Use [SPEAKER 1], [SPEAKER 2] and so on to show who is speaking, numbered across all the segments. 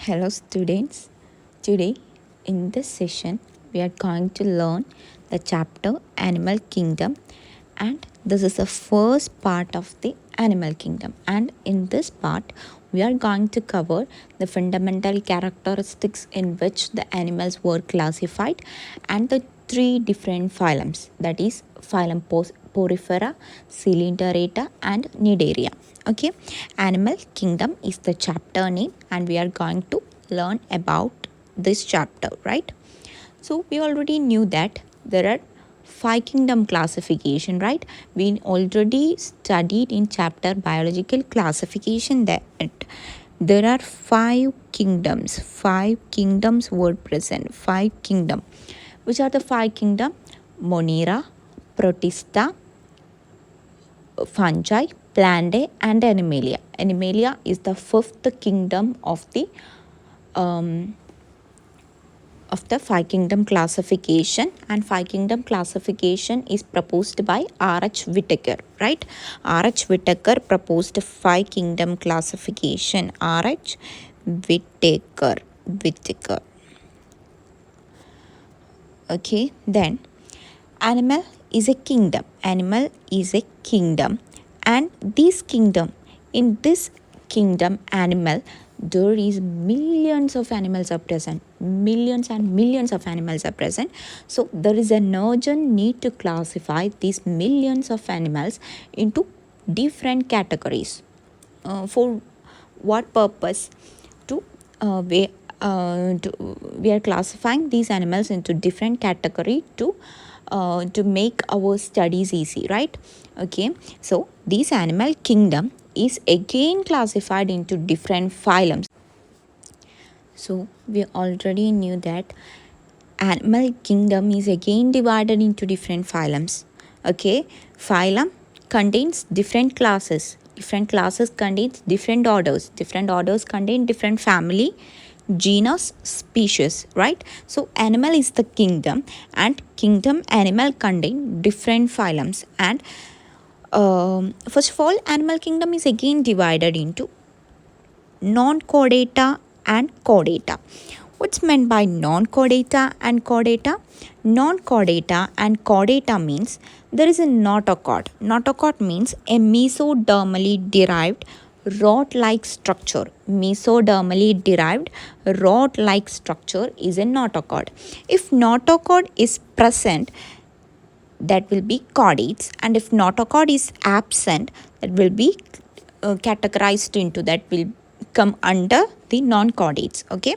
[SPEAKER 1] Hello students. Today in this session we are going to learn the chapter Animal Kingdom, and this is the first part of the Animal Kingdom, and in this part we are going to cover the fundamental characteristics in which the animals were classified and the three different phylums, that is phylum Porifera, Coelenterata and Cnidaria. Okay, Animal Kingdom is the chapter name and we are going to learn about this chapter, right? So we already knew that there are five kingdom classification, right? We already studied in chapter biological classification that there are five kingdoms were present, five kingdom. Which are the five kingdom? Monera, Protista, fungi, plantae and animalia. Animalia is the fifth kingdom of the five kingdom classification, and five kingdom classification is proposed by R.H. Whittaker, right? R.H. Whittaker proposed five kingdom classification. R.H. Whittaker. Okay, then animal is a kingdom. Animal is a kingdom, and in this kingdom animal, there is millions of animals are present. Millions and millions of animals are present. So there is an urgent need to classify these millions of animals into different categories. For what purpose? To we are classifying these animals into different category to make our studies easy, right? Okay, so this animal kingdom is again classified into different phylums. So we already knew that animal kingdom is again divided into different phylums. Okay, phylum contains different classes. Different classes contains different orders. Different orders contain different family, genus, species, right? So animal is the kingdom, and kingdom animal contain different phylums. And first of all, animal kingdom is again divided into non-chordata and chordata. What's meant by non-chordata and chordata? Non-chordata and chordata means there is a notochord. Notochord means a mesodermally derived rod-like structure. Mesodermally derived rod-like structure is a notochord. If notochord is present, that will be chordates, and if notochord is absent, that will be categorized into, that will come under the non-chordates. Okay,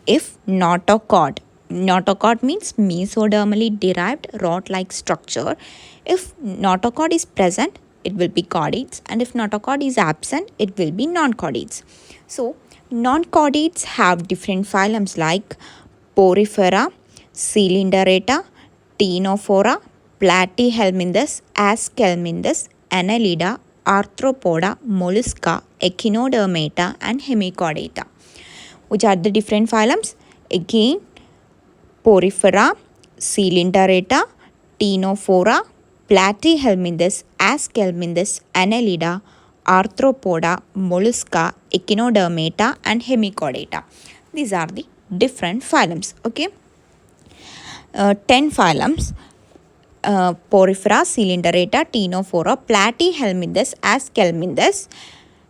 [SPEAKER 1] if notochord means mesodermally derived rod-like structure. If notochord is present, it will be chordates, and if notochord is absent, it will be non-chordates. So non-chordates have different phylums like Porifera, Coelenterata, Ctenophora, Platyhelminthes, Aschelminthes, Annelida, Arthropoda, Mollusca, Echinodermata and Hemichordata. Which are the different phylums? Again, Porifera, Coelenterata, Ctenophora, Platyhelminthes, Aschelminthes, Annelida, Arthropoda, Mollusca, Echinodermata and Hemichordata. These are the different phylums. Okay, 10 phylums. Porifera, Coelenterata, Ctenophora, Platyhelminthes, Aschelminthes,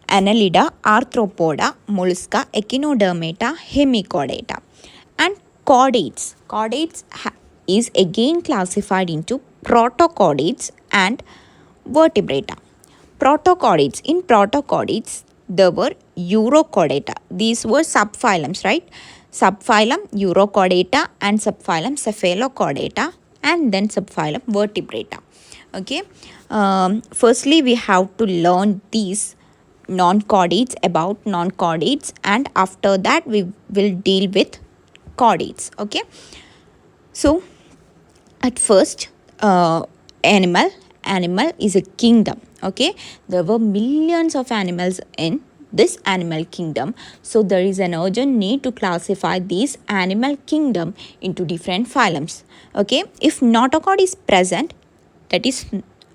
[SPEAKER 1] Annelida, Arthropoda, Mollusca, Echinodermata, Hemichordata. And chordates. Chordates is again classified into protochordates and vertebrata. Protochordates. In protochordates, there were Urochordata. These were subphylums, right? Subphylum Urochordata and subphylum Cephalochordata, and then subphylum Vertebrata. Okay. Firstly, we have to learn these non-chordates, about non-chordates, and after that we will deal with chordates. Okay. So at first, animal is a kingdom. Okay, there were millions of animals in this animal kingdom, so there is an urgent need to classify this animal kingdom into different phylums. Okay, if notochord is present, that is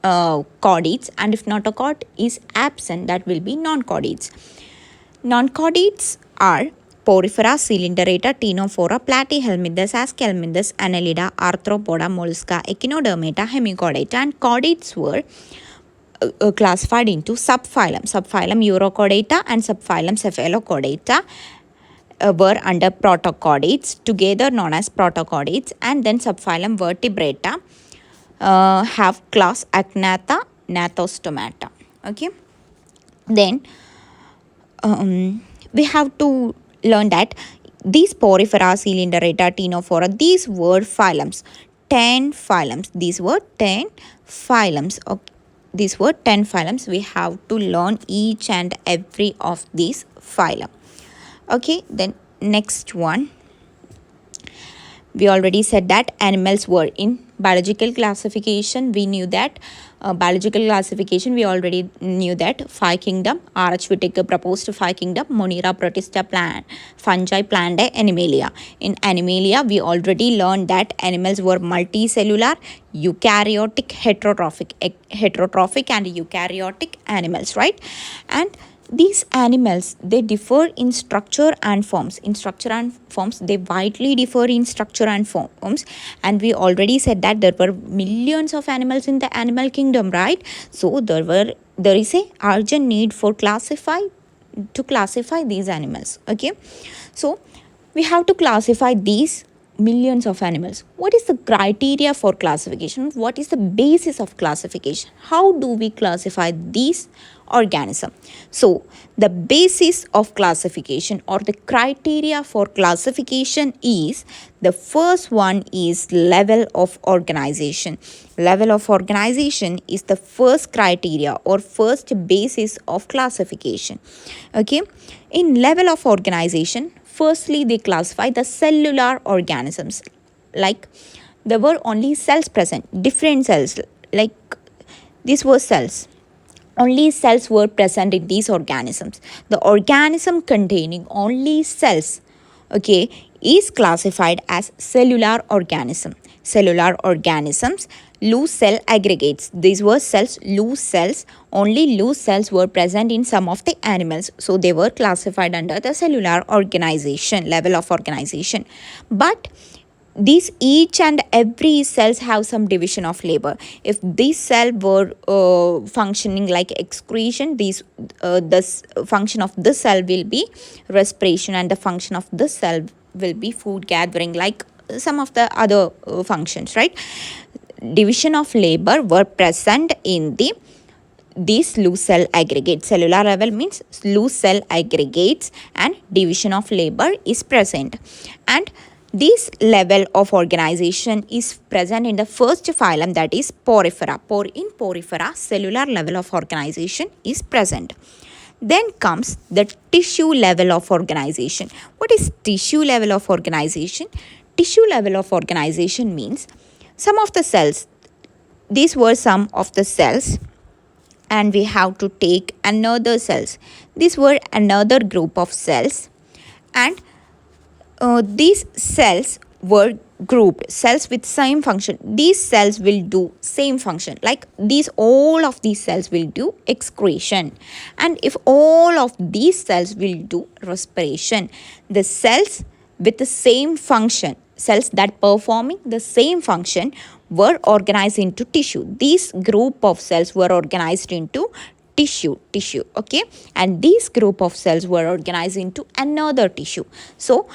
[SPEAKER 1] chordates, and if notochord is absent, that will be non-chordates. Non-chordates are Porifera, Cylinderata, Ctenophora, Platyhelminthes, Aschelminthes, Annelida, Arthropoda, Mollusca, Echinodermata, Hemichordata, and chordates were classified into subphylum. Subphylum Urochordata and subphylum Cephalochordata were under protochordates, together known as protochordates, and then subphylum Vertebrata have class Agnatha, Gnathostomata. Okay, then we have to learn that these Porifera, Cylinderata, Ctenophora, these were phylums. 10 phylums. These were 10 phylums. Okay. These were 10 phylums. We have to learn each and every of these phylum. Okay, then next one. We already said that animals were in biological classification. We knew that biological classification, we already knew that 5 kingdom. R.H. Whittaker proposed 5 kingdom: Monera, Protista, plant, fungi, Plantae, Animalia. In Animalia, we already learned that animals were multicellular, eukaryotic, heterotrophic and eukaryotic animals, right? And these animals, they differ in structure and forms. In structure and forms, they widely differ in structure and forms. And we already said that there were millions of animals in the animal kingdom, right? So there is a urgent need for classify these animals. Okay, so we have to classify these millions of animals. What is the criteria for classification? What is the basis of classification? How do we classify these organisms? So the basis of classification or the criteria for classification is, the first one is level of organization. Level of organization is the first criteria or first basis of classification. Okay, in level of organization, firstly, they classify the cellular organisms. Like, there were only cells present, different cells, like these were cells. Only cells were present in these organisms. The organism containing only cells, okay, is classified as cellular organism. Cellular organisms, loose cell aggregates. These were cells, loose cells. Only loose cells were present in some of the animals. So they were classified under the cellular organization, level of organization. But these each and every cells have some division of labor. If this cell were functioning like excretion, this function of this cell will be respiration, and the function of this cell will be food gathering, like some of the other functions, right? Division of labor were present in these loose cell aggregates. Cellular level means loose cell aggregates, and division of labor is present. And this level of organization is present in the first phylum, that is Porifera. In Porifera, cellular level of organization is present. Then comes the tissue level of organization. What is tissue level of organization? Tissue level of organization means some of the cells, these were some of the cells, and we have to take another cells. These were another group of cells, and these cells were grouped, cells with same function. These cells will do same function, like all of these cells will do excretion, and if all of these cells will do respiration, the cells with the same function, cells that performing the same function, were organized into tissue. This group of cells were organized into tissue, okay, and this group of cells were organized into another tissue. So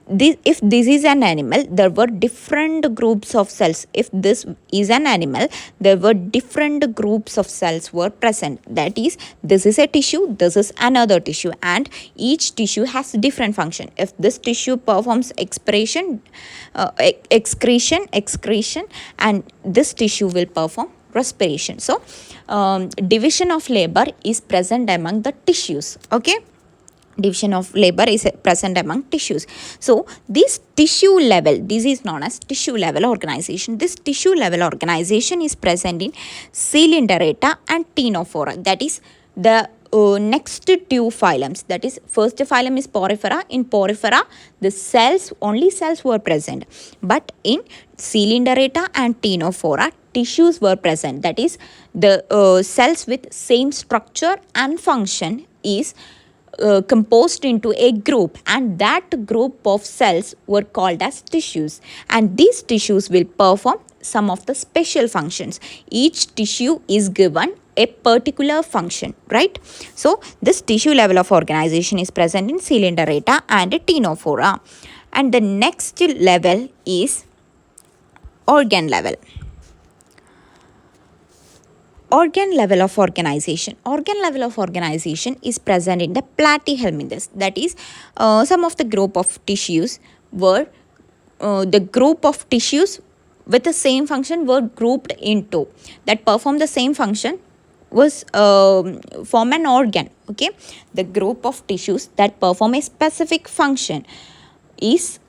[SPEAKER 1] if this is an animal, there were different groups of cells. If this is an animal, there were different groups of cells were present. That is, this is a tissue, this is another tissue, and each tissue has different function. If this tissue performs excretion, and this tissue will perform respiration. So division of labor is present among the tissues. Okay, division of labor is present among tissues. So this tissue level, this is known as tissue level organization. This tissue level organization is present in Cylinderata and Ctenophora. That is the next two phylums. That is, first phylum is Porifera. In Porifera, the cells, only cells were present, but in Cylinderata and Ctenophora, tissues were present. That is, the cells with same structure and function is composed into a group, and that group of cells were called as tissues, and these tissues will perform some of the special functions. Each tissue is given a particular function, right? So this tissue level of organization is present in Coelenterata and Ctenophora. And the next level is organ level. Organ level of organization. Organ level of organization is present in the platyhelminthes. That is, some of the group of tissues were the group of tissues with the same function were grouped into that perform the same function was form an organ. Okay, the group of tissues that perform a specific function is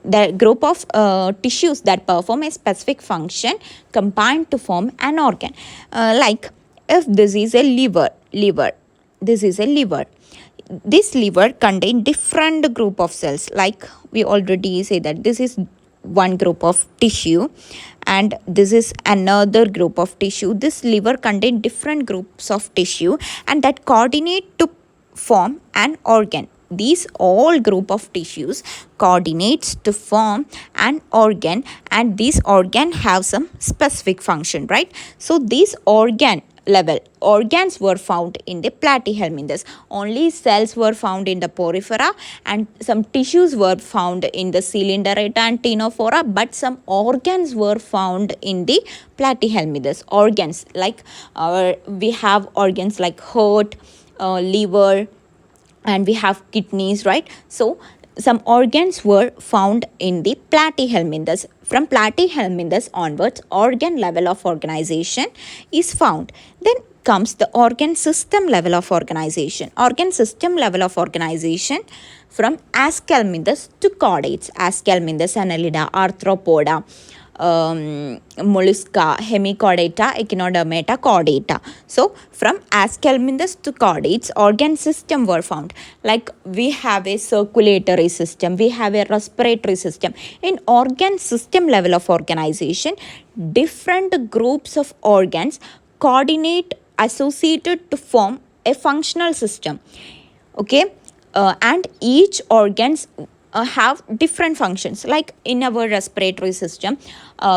[SPEAKER 1] the group of tissues that perform a specific function combine to form an organ. Like if this is a liver, this is a liver. This liver contain different group of cells. Like we already say that this is one group of tissue and this is another group of tissue. This liver contain different groups of tissue and that coordinate to form an organ. These all group of tissues coordinates to form an organ, and this organ have some specific function, right? So this organ level organs were found in the platyhelminthes. Only cells were found in the porifera and some tissues were found in the Coelenterata and Ctenophora, but some organs were found in the platyhelminthes. Organs like we have organs like heart, liver, and we have kidneys, right? So some organs were found in the platyhelminthes. From platyhelminthes onwards, organ level of organization is found. Then comes the organ system level of organization. Organ system level of organization from Aschelminthes to chordates. Aschelminthes, Annelida, Arthropoda, mollusca, hemichordata, echinodermata, chordata. So from Aschelminthes to chordates, organ system were found. Like we have a circulatory system, we have a respiratory system. In organ system level of organization, different groups of organs coordinate associated to form a functional system. Okay, and each organs have different functions. Like in our respiratory system,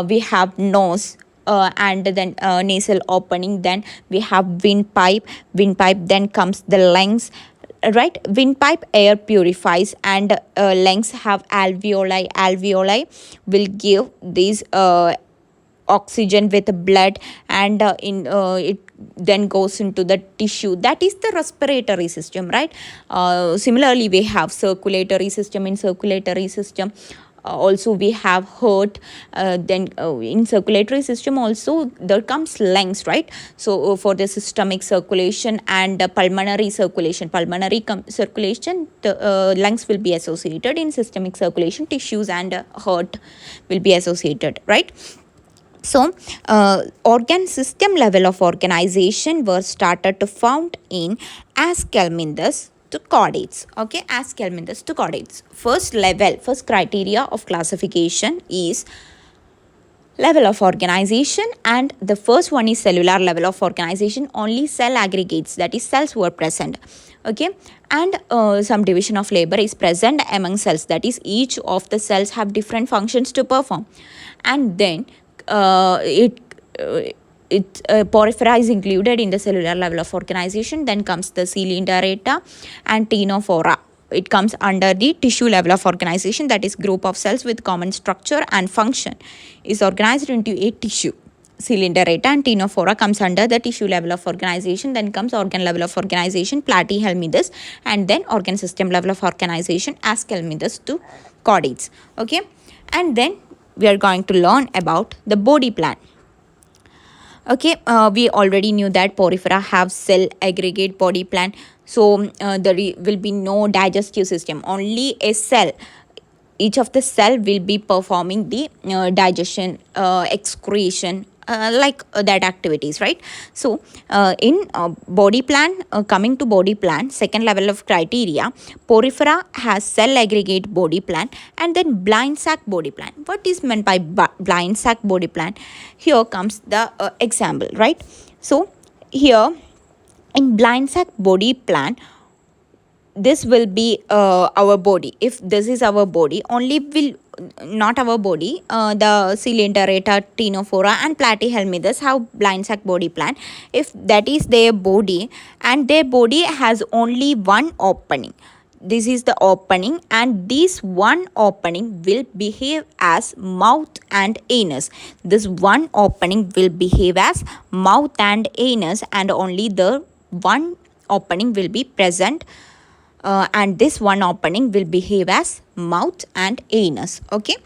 [SPEAKER 1] we have nose, and then nasal opening, then we have windpipe, then comes the lungs, right? Windpipe air purifies, and lungs have alveoli will give these oxygen with blood, and it then goes into the tissue. That is the respiratory system, right? Similarly, we have circulatory system. In circulatory system also we have heart, then in circulatory system also there comes lungs, right? So for the systemic circulation and pulmonary circulation, circulation, the lungs will be associated. In systemic circulation, tissues and heart will be associated, right? So, organ system level of organization were started to found in Aschelminthes to chordates. Okay, Aschelminthes to chordates. First criteria of classification is level of organization, and the first one is cellular level of organization. Only cell aggregates, that is cells, were present. Okay, and some division of labor is present among cells, that is each of the cells have different functions to perform. And then porifera is included in the cellular level of organization. Then comes the Coelenterata and Ctenophora. It comes under the tissue level of organization, that is group of cells with common structure and function is organized into a tissue. Coelenterata and Ctenophora comes under the tissue level of organization. Then comes organ level of organization, platyhelminthes, and then organ system level of organization, Aschelminthes to chordates. Okay, and then we are going to learn about the body plan. Okay, we already knew that porifera have cell aggregate body plan. So there will be no digestive system, only a cell. Each of the cell will be performing the digestion, excretion, that activities, right? So in body plan, coming to body plan, second level of criteria, porifera has cell aggregate body plan and then blind sac body plan. What is meant by blind sac body plan? Here comes the example, right? So here In blind sac body plan, this will be our body. If this is our body, only will not our body, the Coelenterata, Ctenophora and Platyhelminthes have blind sac body plan. If that is their body, and their body has only one opening, this is the opening, and this one opening will behave as mouth and anus. This one opening will behave as mouth and anus, and only the one opening will be present, and this one opening will behave as mouth and anus. Okay,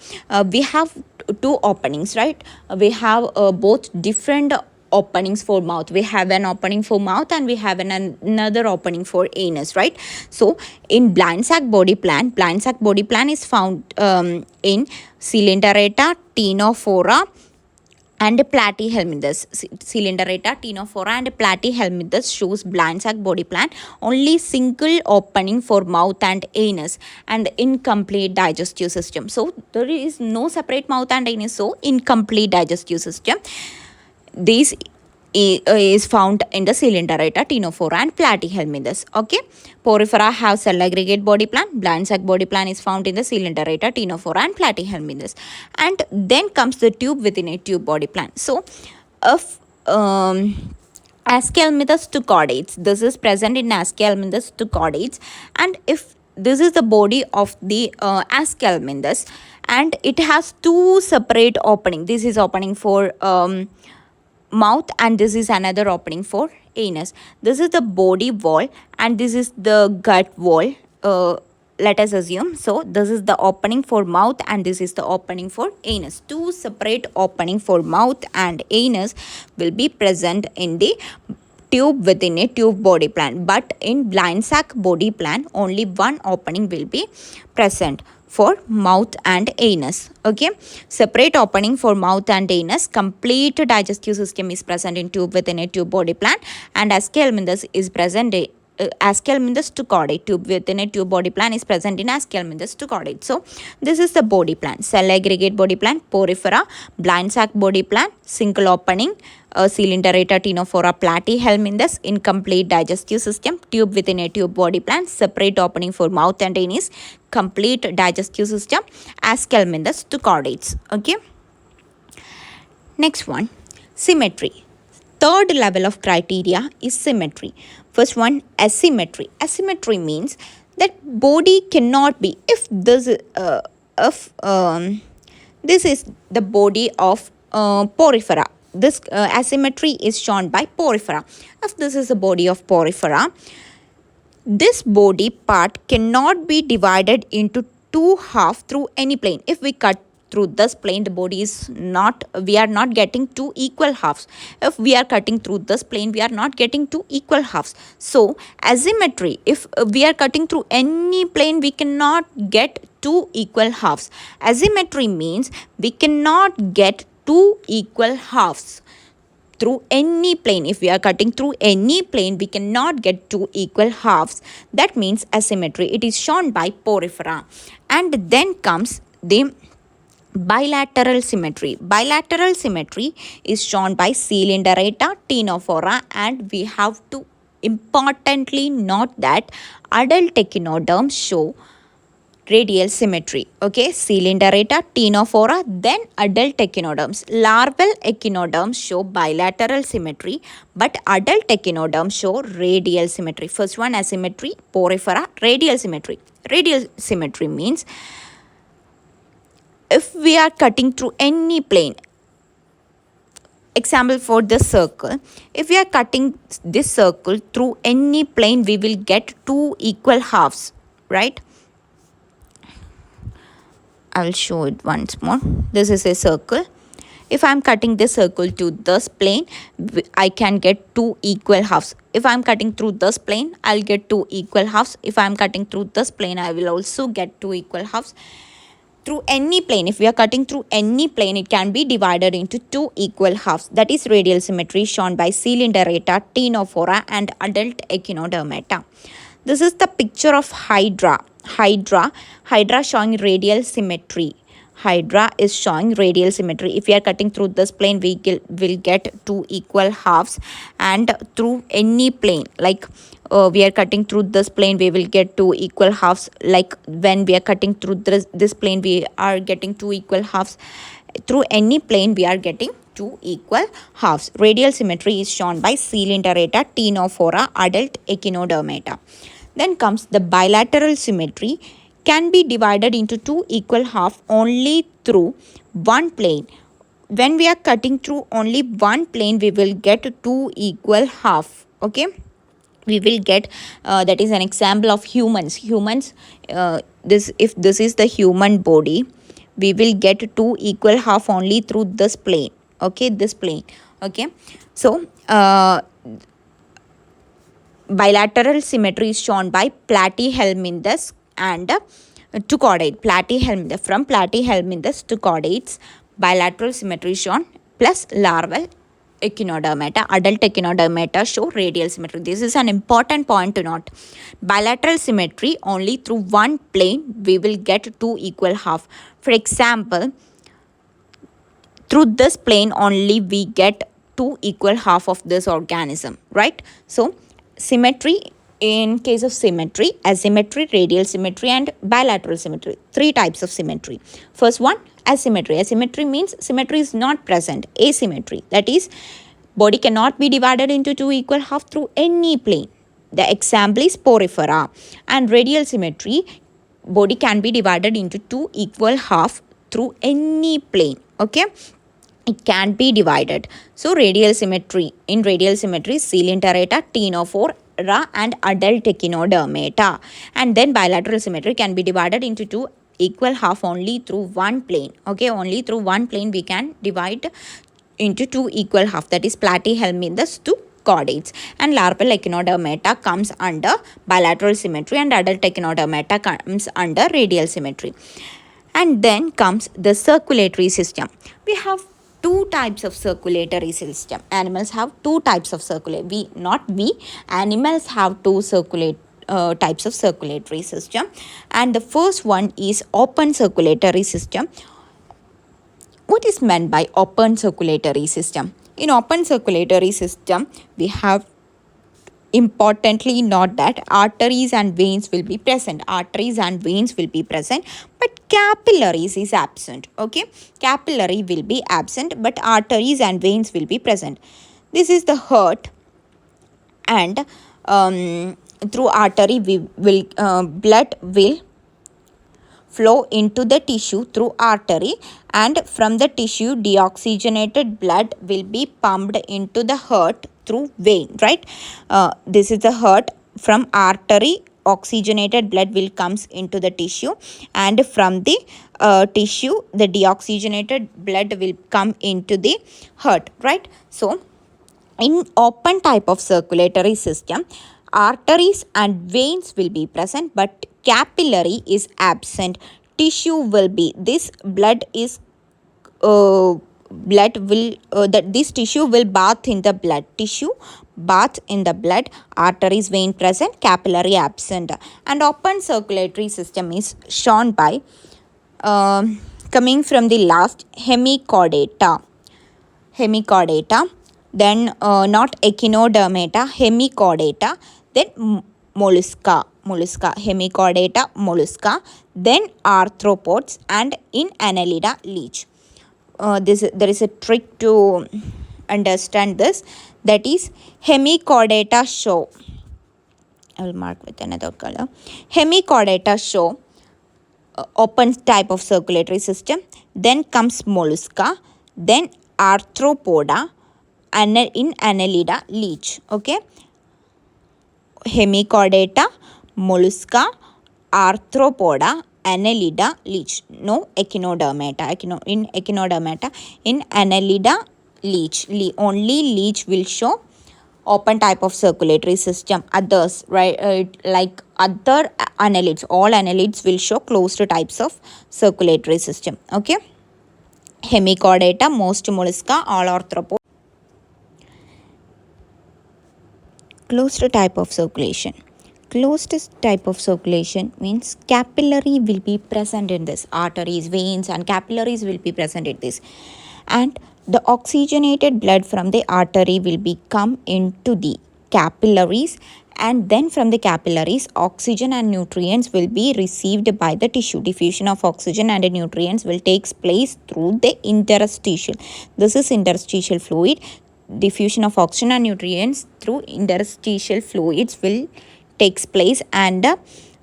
[SPEAKER 1] we have two openings, right? We have both different openings for mouth. We have an opening for mouth and we have another opening for anus, right? So in blind sac body plan is found in Coelenterata, Ctenophora and Platyhelminthes. Coelenterata, Ctenophora and Platyhelminthes shows blind sac body plan, only single opening for mouth and anus, and incomplete digestive system. So there is no separate mouth and anus, so incomplete digestive system. This is found in the Coelenterata, Ctenophora and Platyhelminthes. Okay, Porifera have cell aggregate body plan. Blind sac body plan is found in the Coelenterata, Ctenophora and Platyhelminthes. And then comes the tube within a tube body plan. So if Aschelminthes to chordates, this is present in Aschelminthes to chordates, and if this is the body of the Aschelminthes, and it has two separate opening. This is opening for mouth, and this is another opening for anus. This is the body wall and this is the gut wall, let us assume. So this is the opening for mouth and this is the opening for anus. Two separate opening for mouth and anus will be present in the tube within a tube body plan, but in blind sac body plan only one opening will be present for mouth and anus. Okay, separate opening for mouth and anus. Complete digestive system is present in tube within a tube body plan, and Aschelminthes is present Aschelminthes to chordate. Tube within a tube body plan is present in Aschelminthes to chordate. So this is the body plan. Cell aggregate body plan, Porifera. Blind sac body plan, single opening, Coelenterata, Ctenophora, Platyhelminthes. Incomplete digestive system. Tube within a tube body plan, separate opening for mouth and anus. Complete digestive system, Aschelminthes to chordates. Okay, next one, symmetry. Third level of criteria is symmetry. First one, asymmetry. Asymmetry means that body cannot be, if this is the body of Porifera. This asymmetry is shown by Porifera. If this is the body of Porifera, this body part cannot be divided into two halves through any plane. If we cut through this plane, the body is not, we are not getting two equal halves. If we are cutting through this plane, we are not getting two equal halves. So asymmetry, if we are cutting through any plane, we cannot get two equal halves. Asymmetry means we cannot get two equal halves through any plane. If we are cutting through any plane, we cannot get two equal halves. That means asymmetry. It is shown by Porifera. And then comes the bilateral symmetry. Bilateral symmetry is shown by Coelenterata, Ctenophora, and we have to importantly note that adult echinoderms show radial symmetry. Okay, Coelenterata, Ctenophora, then adult echinoderms. Larval echinoderms show bilateral symmetry, but adult echinoderms show radial symmetry. First one, asymmetry, Porifera, radial symmetry. Radial symmetry means if we are cutting through any plane, example for this circle, if we are cutting this circle through any plane, we will get two equal halves, right? I will show it once more. This is a circle. If I am cutting this circle to this plane, I can get two equal halves. If I am cutting through this plane, I will get two equal halves. If I am cutting through this plane, I will also get two equal halves. Through any plane, if we are cutting through any plane, it can be divided into two equal halves. That is radial symmetry shown by Coelenterata, Ctenophora and adult echinodermata. This is the picture of Hydra. Hydra showing radial symmetry. hydra is showing radial symmetry. If we are cutting through this plane, will get two equal halves, and through any plane, like we are cutting through this plane, we will get two equal halves. Like when we are cutting through this plane, we are getting two equal halves. Through any plane, we are getting two equal halves. Radial symmetry is shown by Coelenterata, Ctenophora, adult Echinodermata. Then comes the bilateral symmetry, can be divided into two equal halves only through one plane. When we are cutting through only one plane, we will get two equal half. Okay, we will get that is an example of humans. This, if this is the human body, we will get two equal half only through this plane. Okay, this plane. Okay, so bilateral symmetry is shown by platyhelminthes and two chordates. Platyhelminthes, from platyhelminthes to chordates, bilateral symmetry is shown, plus larval echinodermata, adult echinodermata show radial symmetry. This is an important point to note. Bilateral symmetry, only through one plane we will get two equal half. For example, through this plane only we get two equal half of this organism, right? So symmetry, in case of symmetry, asymmetry, radial symmetry, and bilateral symmetry, three types of symmetry. First one, asymmetry. Asymmetry means symmetry is not present. Asymmetry, that is, body cannot be divided into two equal half through any plane. The example is porifera. And radial symmetry, body can be divided into two equal half through any plane. Okay, it can be divided. So radial symmetry, in radial symmetry, Coelenterata, Ctenophora, and adult Echinodermata. And then bilateral symmetry can be divided into two equal half only through one plane. Okay, only through one plane we can divide into two equal half, that is platyhelminthes to chordates. And larval echinodermata comes under bilateral symmetry, and adult echinodermata comes under radial symmetry. And then comes the circulatory system. We have two types of circulatory system. Animals have two types of animals have two types of circulatory system. And the first one is open circulatory system. What is meant by open circulatory system? In open circulatory system, we have, importantly, not that arteries and veins will be present. Arteries and veins will be present, but capillaries is absent. Okay, capillary will be absent, but arteries and veins will be present. This is the heart, and through artery we will blood will flow into the tissue through artery, and from the tissue deoxygenated blood will be pumped into the heart through vein, right? This is the heart. From artery, oxygenated blood will comes into the tissue, and from the tissue the deoxygenated blood will come into the heart, right? So in open type of circulatory system, arteries and veins will be present, but capillary is absent. Tissue will be, this blood is blood will that this tissue will bath in the blood. Tissue bath in the blood. Arteries, vein present, capillary absent. And open circulatory system is shown by coming from the last, hemichordata. Then not echinodermata, hemichordata, then mollusca, hemichordata, mollusca, then arthropods, and in Annelida, leech. There is a trick to understand this, that is hemichordata show, I will mark with another color. Hemichordata show open type of circulatory system, then comes mollusca, then arthropoda, and in Annelida, leech. Okay, hemichordata, mollusca, arthropoda, Annelida, leech. No echinodermata. In echinodermata, in Annelida, leech. Only leech will show open type of circulatory system. Others, right, like other annelids, all annelids will show closed types of circulatory system. Okay, hemichordata, most mollusca, all arthropods. Closed type of circulation. closed type of circulation means capillary will be present in this. Arteries, veins and capillaries will be present in this. And the oxygenated blood from the artery will be come into the capillaries, and then from the capillaries oxygen and nutrients will be received by the tissue. Diffusion of oxygen and nutrients will takes place through the interstitial. This is interstitial fluid. Diffusion of oxygen and nutrients through interstitial fluids will takes place, and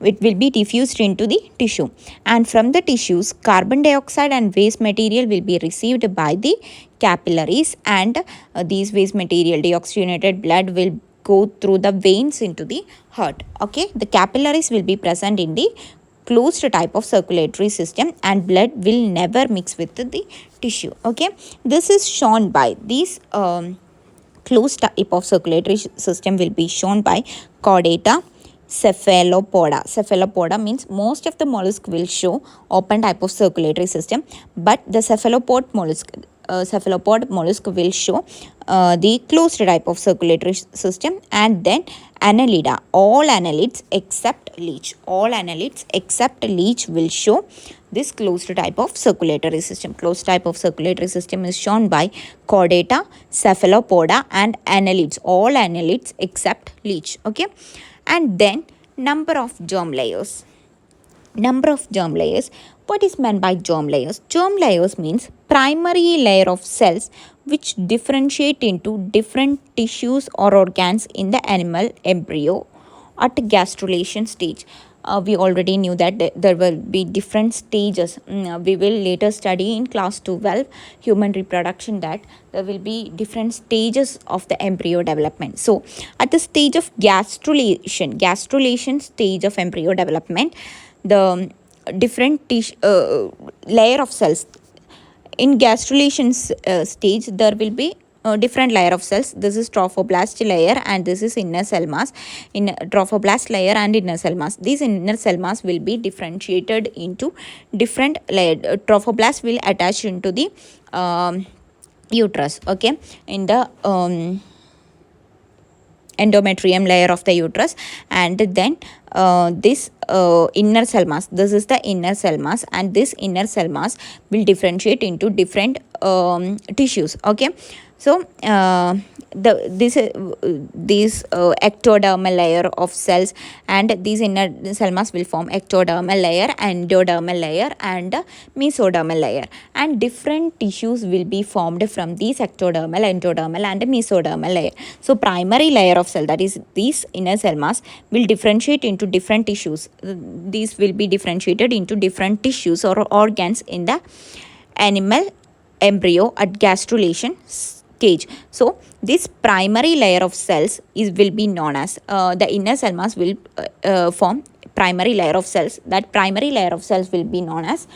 [SPEAKER 1] it will be diffused into the tissue, and from the tissues carbon dioxide and waste material will be received by the capillaries, and these waste material, deoxygenated blood, will go through the veins into the heart. Okay, the capillaries will be present in the closed type of circulatory system, and blood will never mix with the tissue. Okay, this is shown by these closed type of circulatory system will be shown by chordata, cephalopoda. Cephalopoda means most of the mollusk will show open type of circulatory system, but the cephalopod mollusk will show the closed type of circulatory system. And then annelida, all annelids except leech, will show this closed type of circulatory system. Closed type of circulatory system is shown by chordata, cephalopoda and annelids, all annelids except leech. Okay, and then number of germ layers. What is meant by germ layers? Germ layers means primary layer of cells which differentiate into different tissues or organs in the animal embryo at gastrulation stage. We already knew that there will be different stages. We will later study in class 12 human reproduction that there will be different stages of the embryo development. So at the stage of gastrulation stage of embryo development, the different layer of cells in gastrulation stage, there will be different layer of cells. This is trophoblast layer and this is inner cell mass. In trophoblast layer and inner cell mass, these inner cell mass will be differentiated into different layer. Trophoblast will attach into the uterus. Okay, in the endometrium layer of the uterus, and then this inner cell mass, this is the inner cell mass, and this inner cell mass will differentiate into different tissues. Okay, so this ectodermal layer of cells and these inner cell mass will form ectodermal layer, endodermal layer and mesodermal layer, and different tissues will be formed from these ectodermal, endodermal and mesodermal layer. So primary layer of cell, that is these inner cell mass, will differentiate into different tissues. These will be differentiated into different tissues or organs in the animal embryo at gastrulation stage. So this primary layer of cells will be known as the inner cell mass will form primary layer of cells. That primary layer of cells will be known as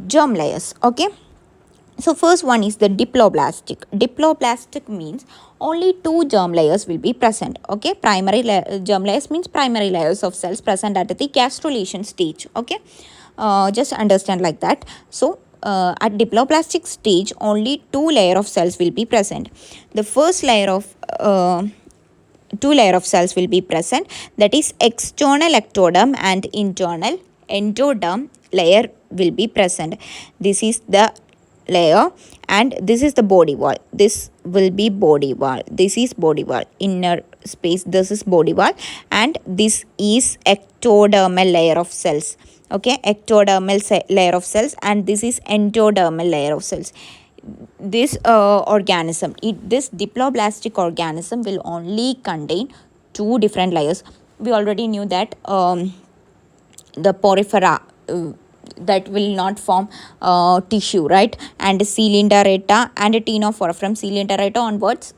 [SPEAKER 1] germ layers. Okay, so first one is the diploblastic. Diploblastic means only two germ layers will be present. Okay, primary germ layers means primary layers of cells present at the gastrulation stage. Okay, just understand like that. So at diploblastic stage, only two layer of cells will be present. The first layer of two layer of cells will be present, that is external ectoderm and internal endoderm layer will be present. This is the layer and this is the body wall. This will be body wall. This is body wall. Inner space, this is body wall, and this is ectodermal layer of cells. Okay, ectodermal layer of cells, and this is endodermal layer of cells. This organism, this diploblastic organism will only contain two different layers. We already knew that the porifera that will not form tissue, right? And Coelenterata and Ctenophora, from Coelenterata onwards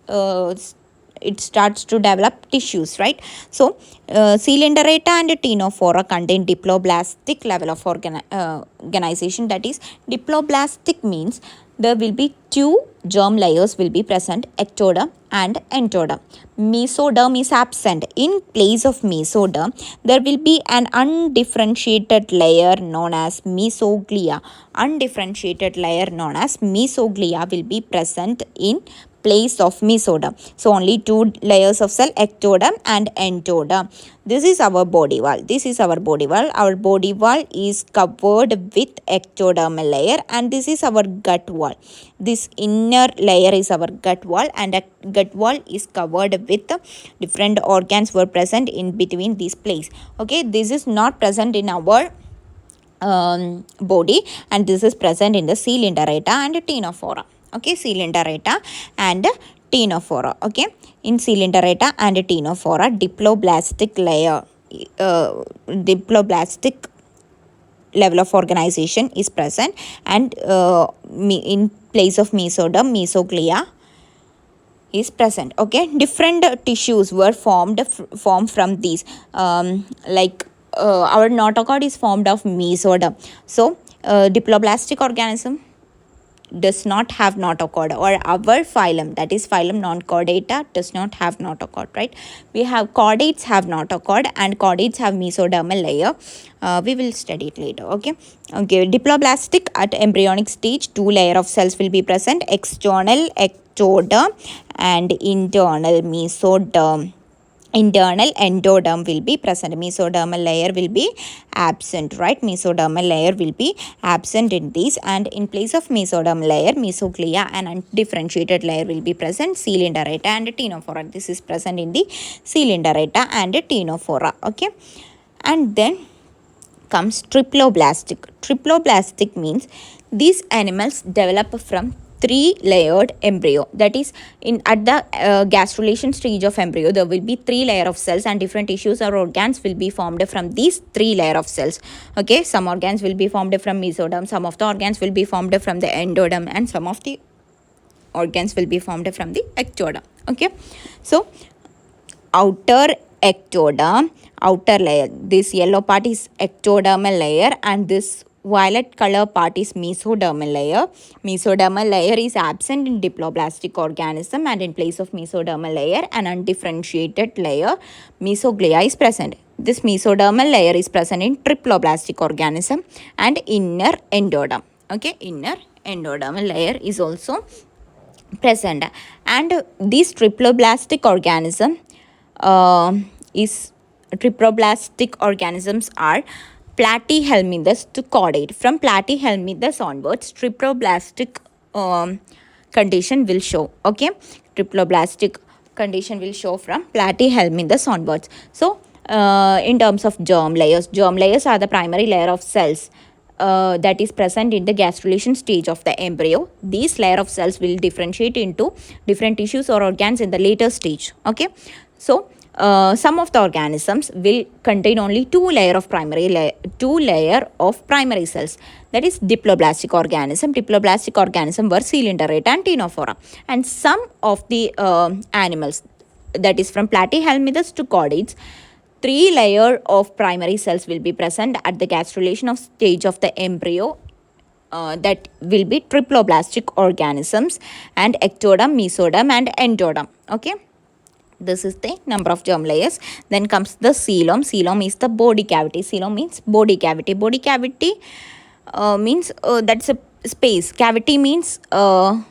[SPEAKER 1] it starts to develop tissues, right? So Coelenterata and Ctenophora contain diploblastic level of organization. That is, diploblastic means there will be two germ layers will be present, ectoderm and endoderm. Mesoderm is absent. In place of mesoderm, there will be an undifferentiated layer known as mesoglia. Undifferentiated layer known as mesoglia will be present in place of mesoderm. So only two layers of cell, ectoderm and endoderm. This is our body wall. This is our body wall. Our body wall is covered with ectodermal layer, and this is our gut wall. This inner layer is our gut wall, and a gut wall is covered with different organs were present in between this place. Okay, this is not present in our body, and this is present in the coelenterata and ctenophora. Okay, coelenterata and ctenophora. Okay, in coelenterata and ctenophora, diploblastic layer, diploblastic level of organization is present, and in place of mesoderm, mesoglia is present. Okay, different tissues were formed from these, like our notochord is formed of mesoderm. So diploblastic organism does not have notochord, or our phylum, that is phylum non-chordata, does not have notochord, right? We have chordates have notochord, and chordates have mesodermal layer. We will study it later. Okay, diploblastic at embryonic stage, two layer of cells will be present, external ectoderm and internal mesoderm. Internal endoderm will be present. Mesodermal layer will be absent, right? Mesodermal layer will be absent in these, and in place of mesodermal layer, mesoglia and undifferentiated layer will be present, coelenterata and ctenophora. This is present in the coelenterata and ctenophora. Okay, and then comes triploblastic. Triploblastic means these animals develop from three layered embryo. That is, in at the gastrulation stage of embryo, there will be three layer of cells, and different tissues or organs will be formed from these three layer of cells. Okay, some organs will be formed from mesoderm, some of the organs will be formed from the endoderm, and some of the organs will be formed from the ectoderm. Okay, so outer ectoderm, outer layer, this yellow part is ectodermal layer, and this violet color part is mesodermal layer. Mesodermal layer is absent in diploblastic organism, and in place of mesodermal layer, an undifferentiated layer, mesoglia, is present. This mesodermal layer is present in triploblastic organism and inner endoderm. Okay, inner endodermal layer is also present, and this triploblastic organism triploblastic organisms are platyhelminthus to chordate. From platyhelminthus onwards, triploblastic condition will show. Okay, triploblastic condition will show from platyhelminthus onwards. So in terms of germ layers are the primary layer of cells that is present in the gastrulation stage of the embryo. These layer of cells will differentiate into different tissues or organs in the later stage. Okay, so some of the organisms will contain only two layer of primary cells. That is diploblastic organism. Diploblastic organism were coelenterata and ctenophora, and some of the animals, that is from platyhelminthus to chordates, three layer of primary cells will be present at the gastrulation of stage of the embryo. That will be triploblastic organisms, and ectoderm, mesoderm and endoderm. Okay, this is the number of germ layers. Then comes the coelom. Coelom is the body cavity. Coelom means body cavity. Body cavity means that's a space. Cavity means an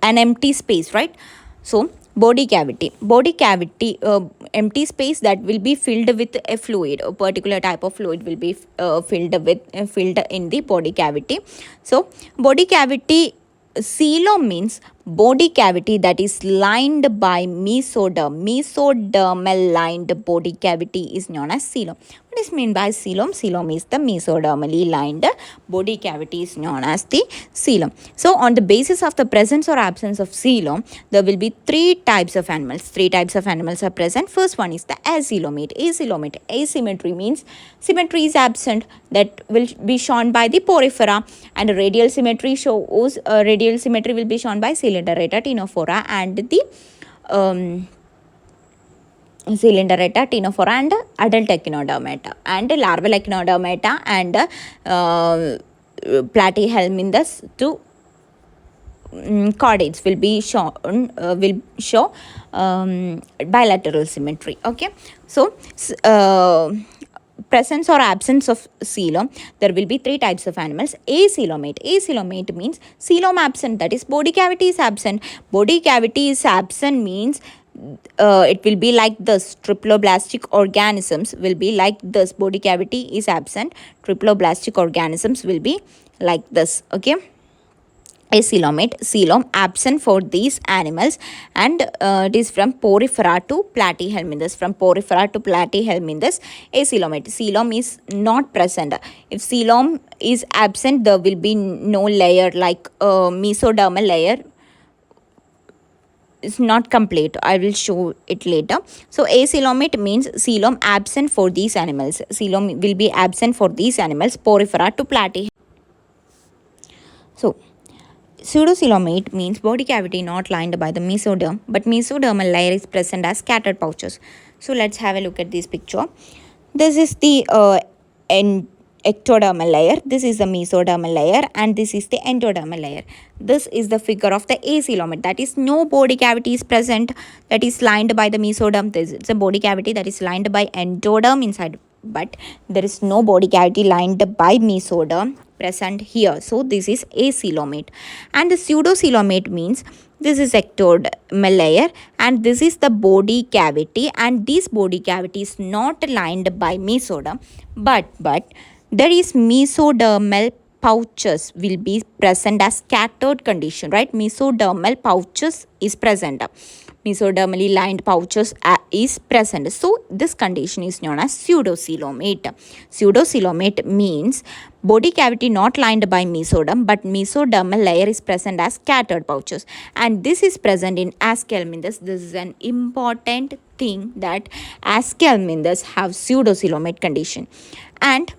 [SPEAKER 1] empty space, right? So body cavity, empty space that will be filled with a fluid. A particular type of fluid will be filled in the body cavity. So body cavity, coelom means body cavity that is lined by mesoderm. Mesodermal lined body cavity is known as coelom. What is meant by coelom? Coelom is the mesodermally lined body cavity is known as the coelom. So on the basis of the presence or absence of coelom, there will be three types of animals. Three types of animals are present. First one is the acoelomate. Acoelomate. Asymmetry means symmetry is absent. That will be shown by the porifera, and radial symmetry shows radial symmetry will be shown by coelenterata, ctenophora and the coelenterata, ctenophora and adult echinodermata, and larval echinodermata and platyhelminthus to chordates will be shown will show bilateral symmetry. Okay, so presence or absence of coelom, there will be three types of animals. Acoelomate. Acoelomate means coelom absent, that is body cavity is absent. Body cavity is absent means it will be like this. Triploblastic organisms will be like this. Body cavity is absent. Triploblastic organisms will be like this. Okay. Acoelomate, coelom absent for these animals, and it is from porifera to platyhelminthes. From porifera to platyhelminthes, acoelomate. Coelom is not present. If coelom is absent, there will be no layer like mesodermal layer is not complete. I will show it later. So acoelomate means coelom absent for these animals. Coelom will be absent for these animals, porifera to platy. So pseudocoelomate means body cavity not lined by the mesoderm, but mesodermal layer is present as scattered pouches. So let's have a look at this picture. This is the ectodermal layer, this is the mesodermal layer, and this is the endodermal layer. This is the figure of the acoelomate, that is no body cavity is present that is lined by the mesoderm. This is a body cavity that is lined by endoderm inside, but there is no body cavity lined by mesoderm present here. So this is acoelomate. And the pseudocoelomate means this is ectodermal layer and this is the body cavity, and this body cavity is not lined by mesoderm, but there is mesodermal pouches will be present as scattered condition, right? Mesodermal pouches is present. Mesodermally lined pouches is present. So this condition is known as pseudocoelomate. Pseudocoelomate means body cavity not lined by mesoderm, but mesodermal layer is present as scattered pouches, and this is present in Aschelminthus. This is an important thing, that Aschelminthus have pseudocoelomate condition. And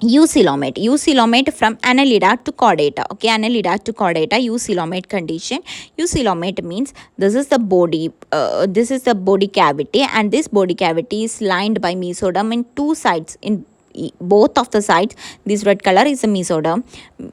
[SPEAKER 1] eucoelomate from Annelida to Chordata. Okay, Annelida to Chordata, eucoelomate condition. Eucoelomate means this is the body cavity, and this body cavity is lined by mesoderm in two sides. In both of the sides, this red color is the mesoderm.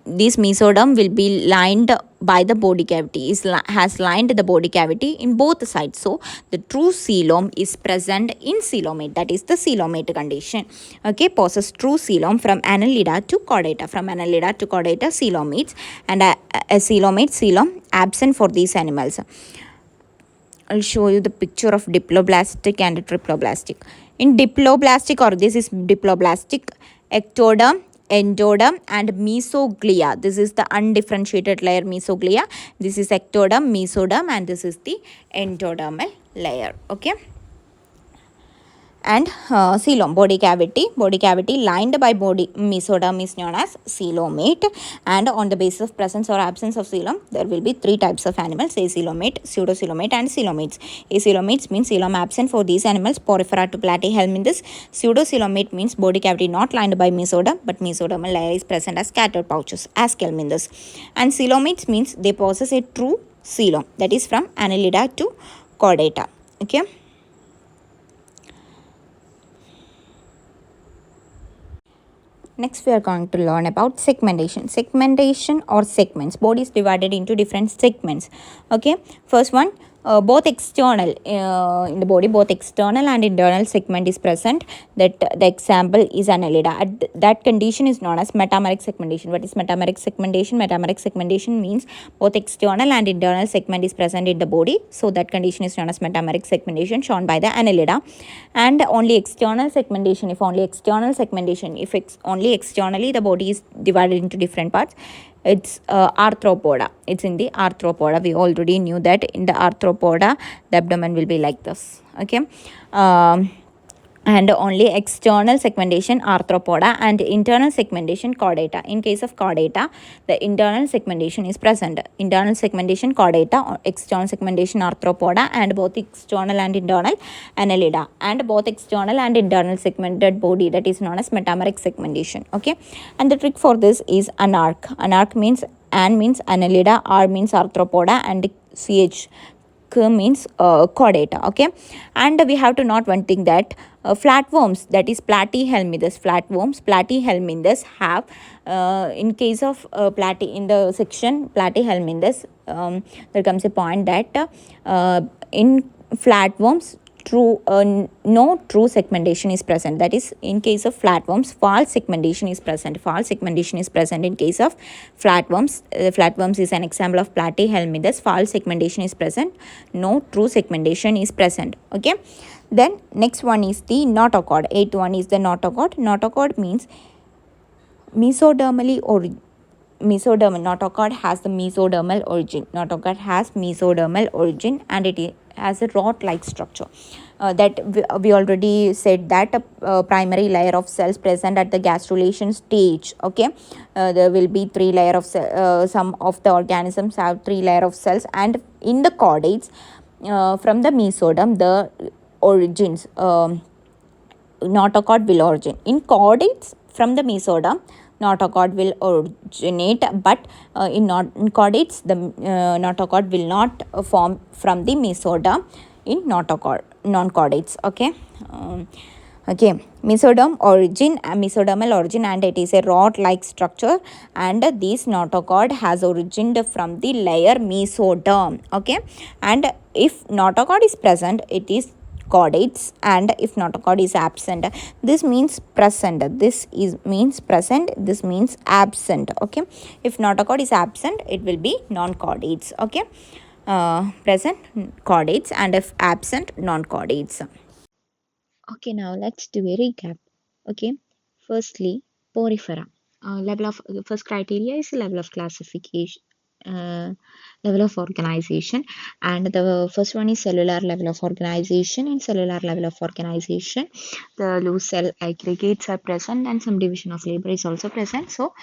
[SPEAKER 1] This mesoderm will be lined by the body cavity, has lined the body cavity in both sides. So the true coelom is present in coelomate, that is the coelomate condition. Okay, possess true coelom from Annelida to Chordata. From Annelida to Chordata, coelomates, and a coelom absent for these animals. I'll show you the picture of diploblastic and triploblastic. In diploblastic, or this is diploblastic, ectoderm, endoderm and mesoglia. This is the undifferentiated layer, mesoglia. This is ectoderm, mesoderm, and this is the endodermal layer. Okay. And coelom, body cavity lined by body mesoderm is known as coelomate. And on the basis of presence or absence of coelom, there will be three types of animals: acoelomate, pseudocoelomate and coelomates. Acoelomates means coelom absent for these animals, porifera to platyhelminthes. Pseudocoelomate means body cavity not lined by mesoderm, but mesodermal layer is present as scattered pouches, Aschelminthus. And coelomates means they possess a true coelom, that is from Annelida to Chordata. Okay. Next, we are going to learn about segmentation. Segmentation or segments. Body is divided into different segments. Okay. First one, both external in the body, both external and internal segment is present. That the example is Annelida. That condition is known as metameric segmentation. What is metameric segmentation? Metameric segmentation means both external and internal segment is present in the body. So that condition is known as metameric segmentation, shown by the Annelida. And only external segmentation, if only only externally the body is divided into different parts, it's arthropoda. It's in the arthropoda. We already knew that in the arthropoda the abdomen will be like this. Okay. And only external segmentation arthropoda, and internal segmentation chordata. In case of chordata, the internal segmentation is present. Internal segmentation chordata, or external segmentation arthropoda, and both external and internal Annelida, and both external and internal segmented body, that is known as metameric segmentation. Okay. And the trick for this is anarch. Anarch means An means Annelida, R means arthropoda, and CH means chordata. Okay. And we have to note one thing, that flatworms, that is platyhelminthes, platyhelminthes have in case of in the section platyhelminthes, there comes a point that in flatworms no true segmentation is present. That is, in case of flatworms, false segmentation is present. False segmentation is present in case of flatworms. Flatworms is an example of platyhelminthes. False segmentation is present. No true segmentation is present. Okay. Then next one is the notochord. Eighth one is the notochord. Notochord means mesodermally or mesodermal. Notochord has the mesodermal origin. Notochord has mesodermal origin, and has a rod-like structure. That we already said that primary layer of cells present at the gastrulation stage. Okay, there will be three layer of some of the organisms have three layer of cells, and in the chordates, from the mesoderm, the origins. Notochord will origin. In chordates from the mesoderm, notochord will originate, but in chordates, the notochord will not form from the mesoderm in non-chordates. Okay. Okay, mesodermal origin, and it is a rod-like structure, and this notochord has origined from the layer mesoderm. Okay, and if notochord is present, it is chordates, and if notochord is absent, this means present. This is means present. This means absent. Okay, if notochord is absent, it will be non-chordates. Okay, present chordates, and if absent, non-chordates. Okay, now let's do a recap. Okay, firstly, porifera. Level of first criteria is level of classification, uh, level of organization, and the first one is cellular level of organization. In cellular level of organization, the loose cell aggregates are present, and some division of labor is also present. So,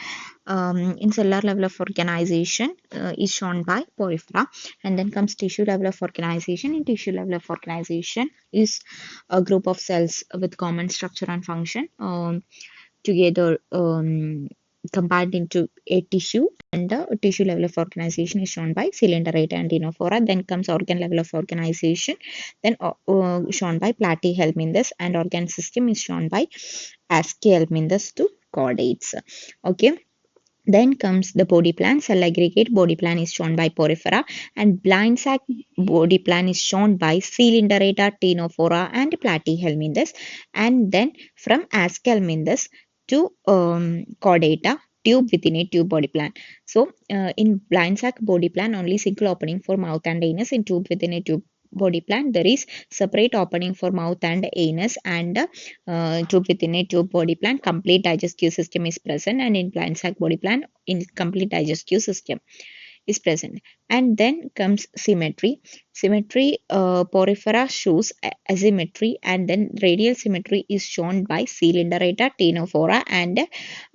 [SPEAKER 1] in cellular level of organization is shown by porifera, and then comes tissue level of organization. In tissue level of organization is a group of cells with common structure and function, together combined into a tissue, and the tissue level of organization is shown by cylindrate and inophora. Then comes organ level of organization, then shown by platyhelminthes, and organ system is shown by aschelminthes to chordates. Okay, then comes the body plan. Cell aggregate body plan is shown by porifera, and blind sac body plan is shown by Coelenterata, Ctenophora, and Platyhelminthes. And then from Aschelminthes to Chordata, tube within a tube body plan. So in blind sac body plan, only single opening for mouth and anus. In tube within a tube body plan, there is separate opening for mouth and anus, and tube within a tube body plan. Complete digestive system is present, and in blind sac body plan, incomplete digestive system is present. And then comes symmetry. Symmetry, porifera shows asymmetry, and then radial symmetry is shown by Coelenterata, Ctenophora, and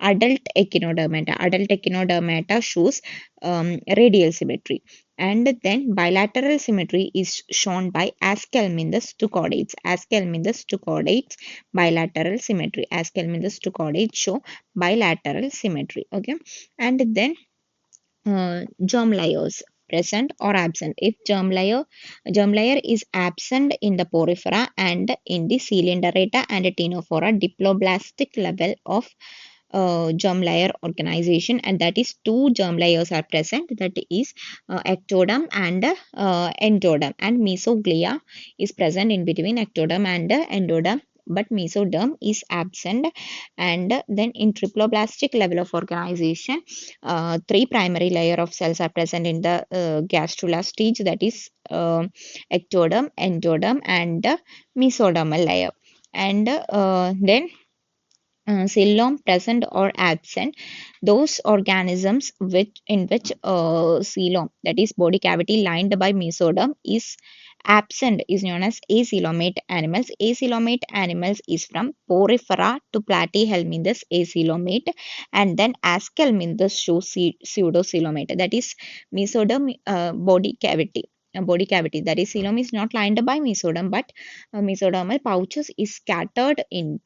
[SPEAKER 1] adult echinodermata. Adult echinodermata shows radial symmetry. And then bilateral symmetry is shown by Aschelminthes to chordates. Aschelminthes to chordates, bilateral symmetry. Aschelminthes to chordates show bilateral symmetry. Okay, and then germ layers present or absent. If germ layer is absent in the porifera and in the Coelenterata and Ctenophora, diploblastic level of germ layer organization, and that is two germ layers are present, that is ectoderm and endoderm, and mesoglia is present in between ectoderm and endoderm, but mesoderm is absent. And then in triploblastic level of organization, three primary layer of cells are present in the gastrula stage, that is ectoderm, endoderm, and mesodermal layer. And then coelom present or absent, those organisms which coelom, that is body cavity lined by mesoderm, is absent, is known as acoelomate animals. Acoelomate animals is from porifera to platyhelminthes acoelomate, and then aschelminthes show pseudocoelomate, that is mesoderm body cavity, that is coelom is not lined by mesoderm, but mesodermal pouches is scattered in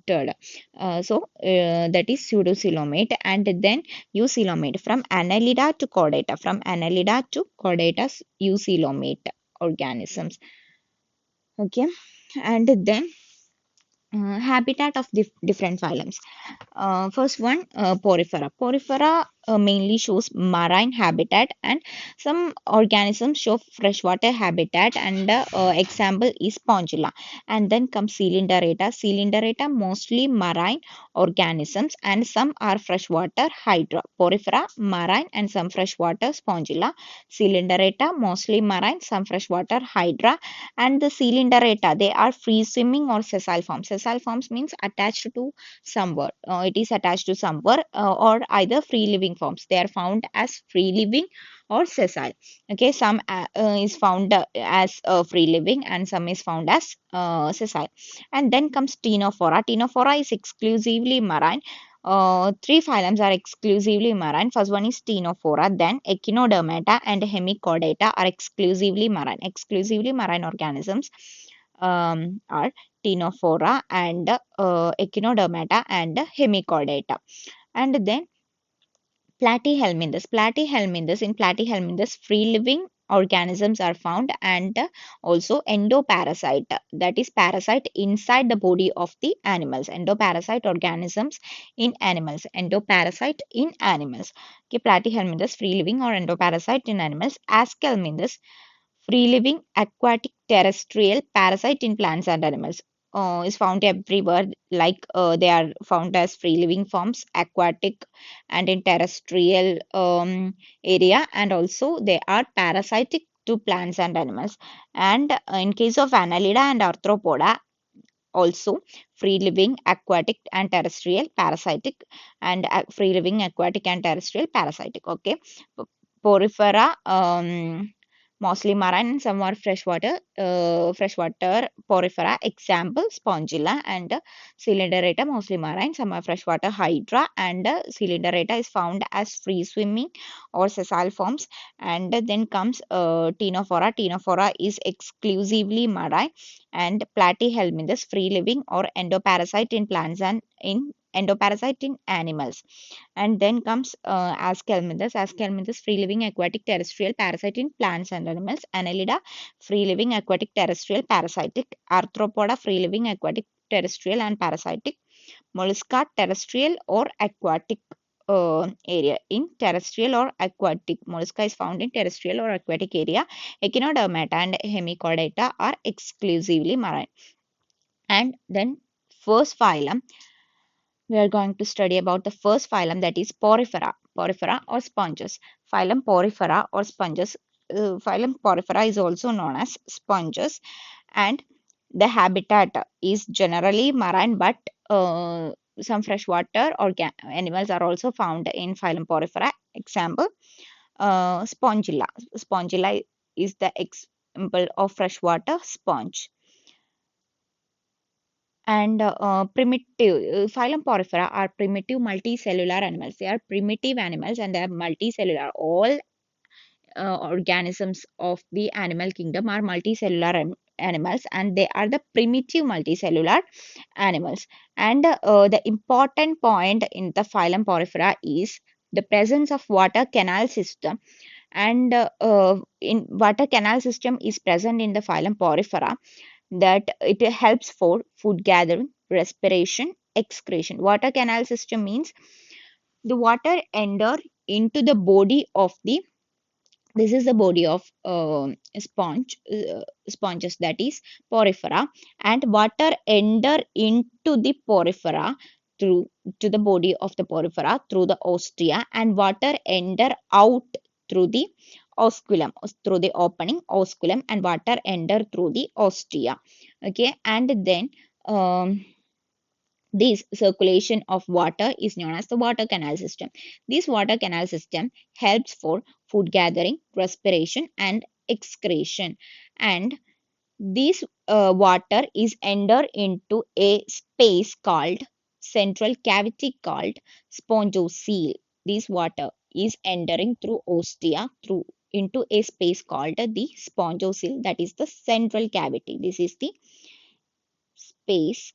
[SPEAKER 1] third. That is pseudocoelomate, and then eucoelomate from annelida to chordata. From annelida to chordata, eucoelomate organisms. Okay, and then habitat of different phylums. First one, porifera. Porifera mainly shows marine habitat, and some organisms show freshwater habitat, and example is spongilla. And then comes Coelenterata mostly marine organisms, and some are freshwater hydra. Porifera marine and some freshwater spongilla. Coelenterata mostly marine, some freshwater hydra. And the Coelenterata, they are free swimming or sessile forms. Sessile forms means attached to somewhere. It is attached to somewhere, or either free living forms. They are found as free living or sessile. Okay, some is found as free living, and some is found as sessile. And then comes Ctenophora. Ctenophora is exclusively marine. Three phylums are exclusively marine. First one is Ctenophora, then Echinodermata and Hemichordata are exclusively marine. Exclusively marine organisms are Ctenophora and Echinodermata and Hemichordata. And then Platyhelminthes. In Platyhelminthes, free living organisms are found, and also endoparasite, that is parasite inside the body of the animals. Endoparasite organisms in animals. Endoparasite in animals. Okay, Platyhelminthes, free living or endoparasite in animals. Aschelminthes, free living, aquatic, terrestrial, parasite in plants and animals. Is found everywhere, like they are found as free living forms, aquatic and in terrestrial area, and also they are parasitic to plants and animals. And in case of Annelida and Arthropoda, also free living, aquatic and terrestrial, parasitic, and free living, aquatic and terrestrial, parasitic. Okay. Porifera, mostly marine and some are freshwater porifera. Example, spongilla and Coelenterata, mostly marine, some are freshwater hydra, and Coelenterata is found as free swimming or sessile forms. And then comes Ctenophora. Ctenophora is exclusively marine, and Platyhelminthes, free living or endoparasite in plants and in endoparasite in animals. And then comes Aschelminthes. Aschelminthes, free living aquatic terrestrial, parasite in plants and animals. Annelida, free living aquatic terrestrial, parasitic. Arthropoda, free living aquatic terrestrial and parasitic. Mollusca, terrestrial or aquatic area. In terrestrial or aquatic, mollusca is found in terrestrial or aquatic area. Echinodermata and Hemichordata are exclusively marine. And then first phylum, we are going to study about the first phylum, that is Porifera. Porifera or sponges. Phylum Porifera or sponges. Phylum Porifera is also known as sponges, and the habitat is generally marine, but some freshwater animals are also found in phylum Porifera. Example, Spongilla. Spongilla is the example of freshwater sponge. And primitive phylum Porifera are primitive multicellular animals. They are primitive animals and they are multicellular. All organisms of the animal kingdom are multicellular animals, and they are the primitive multicellular animals. And the important point in the phylum Porifera is the presence of water canal system. And in water canal system is present in the phylum Porifera, that it helps for food gathering, respiration, excretion. Water canal system means the water enter into the body of the, this is the body of sponges, that is porifera, and water enter into the porifera through to the body of the porifera through the ostia, and water enter out through the osculum, through the opening osculum, and water enter through the ostia. Okay. And then this circulation of water is known as the water canal system. This water canal system helps for food gathering, respiration, and excretion. And this water is entered into a space called central cavity called spongocoel. This water is entering through ostia through into a space called the spongocoel, that is the central cavity. This is the space.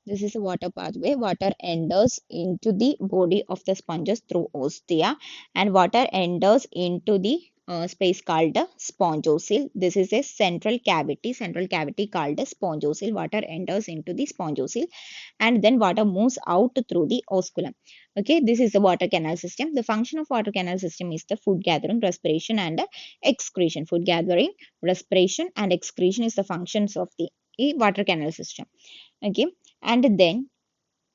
[SPEAKER 1] This is a water pathway. Water enters into the body of the sponges through ostia, and water enters into the space called the spongosil. This is a central cavity called the spongosil. Water enters into the spongosil and then water moves out through the osculum. Okay, this is the water canal system. The function of water canal system is the food gathering, respiration, and excretion. Food gathering, respiration, and excretion is the functions of the water canal system. Okay, and then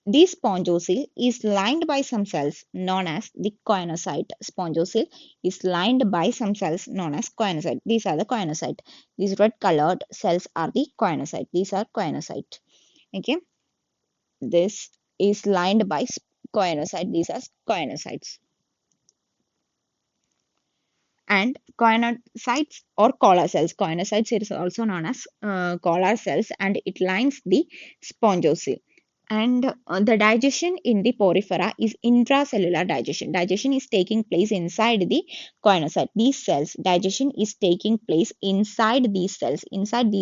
[SPEAKER 1] this spongosil is lined by some cells known as the choanocyte. Spongosil is lined by some cells known as choanocyte. These are the choanocyte. These red colored cells are the choanocyte. These are choanocyte. Okay, this is lined by choanocyte. These are choanocytes. And choanocytes or collar cells. Choanocytes is also known as collar cells and it lines the spongosil. And the digestion in the porifera is intracellular digestion. Digestion is taking place inside the choanocyte. These cells, digestion is taking place inside these cells. Inside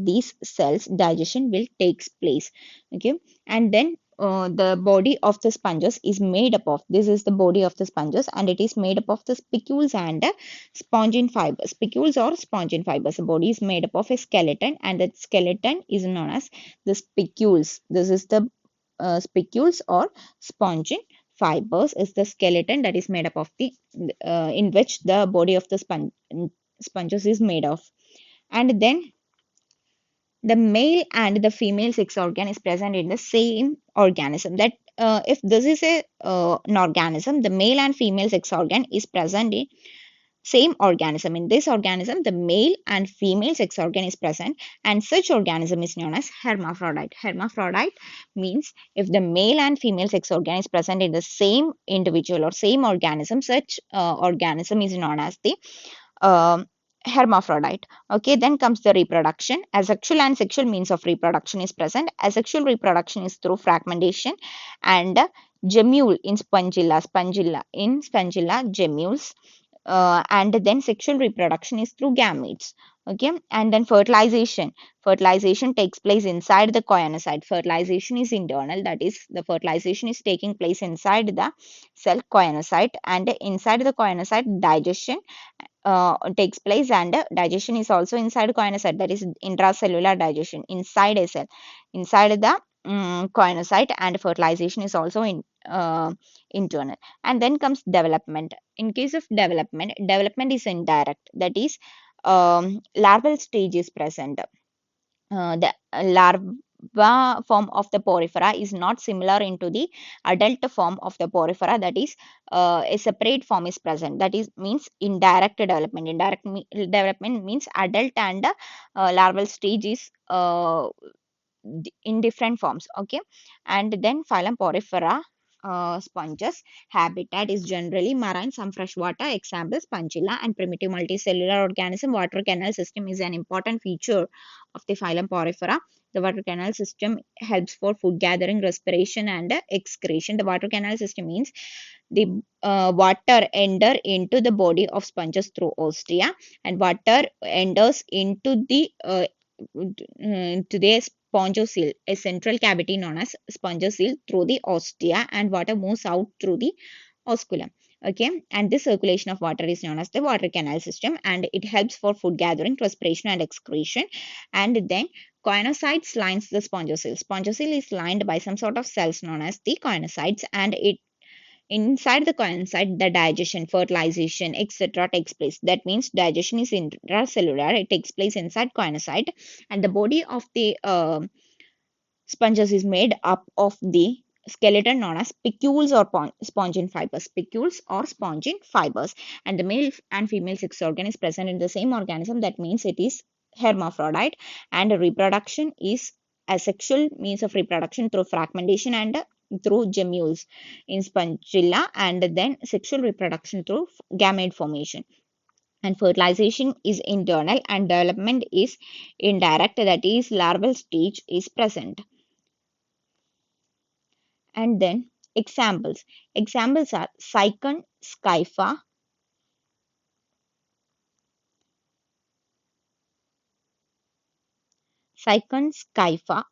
[SPEAKER 1] these cells, digestion will takes place. Okay, and then the body of the sponges is made up of, this is the body of the sponges and it is made up of the spicules and spongin fibers. Spicules or spongin fibers. The body is made up of a skeleton and that skeleton is known as the spicules. This is the spicules or spongin fibers is the skeleton that is made up of the in which the body of the sponges is made of. And then the male and the female sex organ is present in the same organism. That if this is a an organism, the male and female sex organ is present in same organism. In this organism, the male and female sex organ is present, and such organism is known as hermaphrodite. Hermaphrodite means if the male and female sex organ is present in the same individual or same organism, such organism is known as the um, hermaphrodite. Okay, then comes the reproduction. Asexual and sexual means of reproduction is present. Asexual reproduction is through fragmentation and gemule in spongilla gemules, and then sexual reproduction is through gametes. Okay, and then fertilization takes place inside the choanocyte. Fertilization is internal, that is the fertilization is taking place inside the cell choanocyte, and inside the choanocyte digestion takes place, and digestion is also inside choanocyte, that is intracellular digestion inside a cell, inside the choanocyte, and fertilization is also in internal. And then comes development. In case of development is indirect, that is larval stage is present. The larva form of the porifera is not similar into the adult form of the porifera, that is a separate form is present, that is means indirect development. Development means adult and larval stage is in different forms. Okay, and then phylum porifera sponges. Habitat is generally marine, some freshwater, example spongilla and primitive multicellular organism. Water canal system is an important feature of the phylum porifera. The water canal system helps for food gathering, respiration, and excretion. The water canal system means the water enter into the body of sponges through ostia, and water enters into the to the spongosil, a central cavity known as spongosil, through the ostia, and water moves out through the osculum. Okay, and this circulation of water is known as the water canal system, and it helps for food gathering, respiration, and excretion. And then choanocytes lines the spongosil. Spongosil is lined by some sort of cells known as the choanocytes, and it inside the choanocyte, the digestion, fertilization, etc. takes place. That means digestion is intracellular. It takes place inside choanocyte, and the body of the sponges is made up of the skeleton known as spicules or spongin fibers. Spicules or spongin fibers, and the male and female sex organ is present in the same organism. That means it is hermaphrodite, and reproduction is asexual means of reproduction through fragmentation and through gemmules in spongilla, and then sexual reproduction through gamete formation. And fertilization is internal and development is indirect, that is larval stage is present. And then examples are cycon scypha,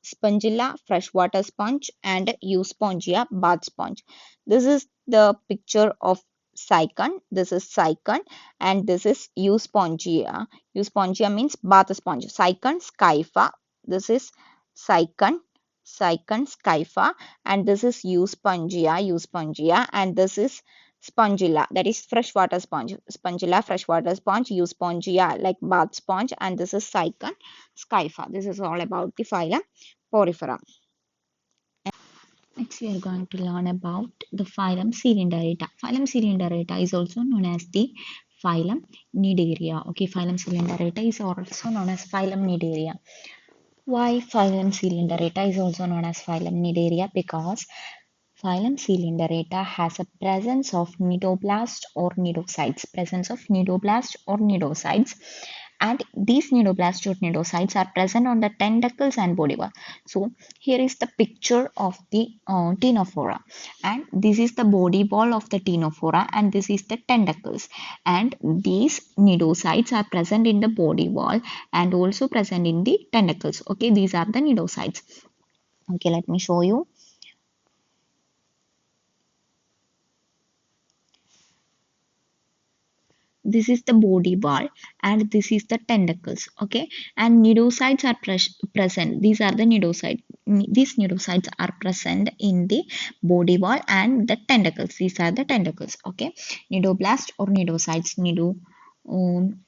[SPEAKER 1] spongilla freshwater sponge, and euspongia bath sponge. This is the picture of cycon, this is cycon, and this is euspongia. Euspongia means bath sponge. Cycon, scypha, this is cycon, cycon, scypha, and this is euspongia, euspongia, and this is spongilla, that is freshwater sponge. Spongilla, freshwater sponge, euspongia, like bath sponge, and this is cycon, scypha. This is all about the phylum Porifera. Next, we are going to learn about the phylum Coelenterata. Phylum Coelenterata is also known as the phylum Cnidaria. Okay, phylum Coelenterata is also known as phylum Cnidaria. Why phylum Coelenterata is also known as phylum Cnidaria? Because phylum Coelenterata has a presence of cnidoblast or cnidocytes. Presence of cnidoblast or cnidocytes, and these cnidoblast or cnidocytes are present on the tentacles and body wall. So here is the picture of the ctenophora, and this is the body wall of the ctenophora, and this is the tentacles, and these cnidocytes are present in the body wall and also present in the tentacles. Okay, these are the cnidocytes. Okay, let me show you. This is the body wall and this is the tentacles. Okay, and cnidocytes are present. These are the cnidocytes. These cnidocytes are present in the body wall and the tentacles. These are the tentacles. Okay, cnidoblast or cnidocytes,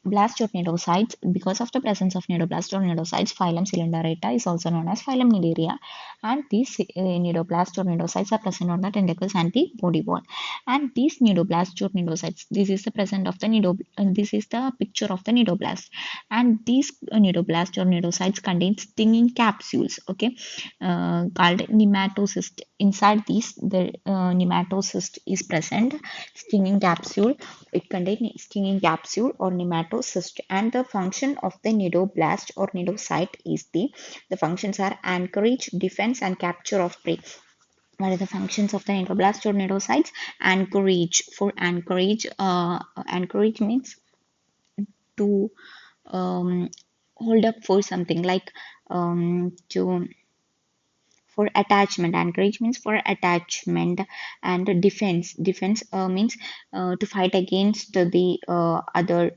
[SPEAKER 1] blast or cnidocytes. Because of the presence of cnidoblast or cnidocytes, phylum Coelenterata is also known as phylum Cnidaria, and these cnidoblast or cnidocytes are present on the tentacles and the body wall. And these cnidoblast or cnidocytes, this is the present of the this is the picture of the cnidoblast, and these cnidoblast or cnidocytes contain stinging capsules. Okay, called nematocyst. Inside these, the nematocyst is present, stinging capsule. It contains stinging capsule or nematocyst, and the function of the cnidoblast or cnidocyte is the functions are anchorage, defense, and capture of prey. What are the functions of the cnidoblast or cnidocytes? Anchorage. For anchorage, anchorage means to hold up for something, like to for attachment. Anchorage means for attachment. And defense means to fight against the other,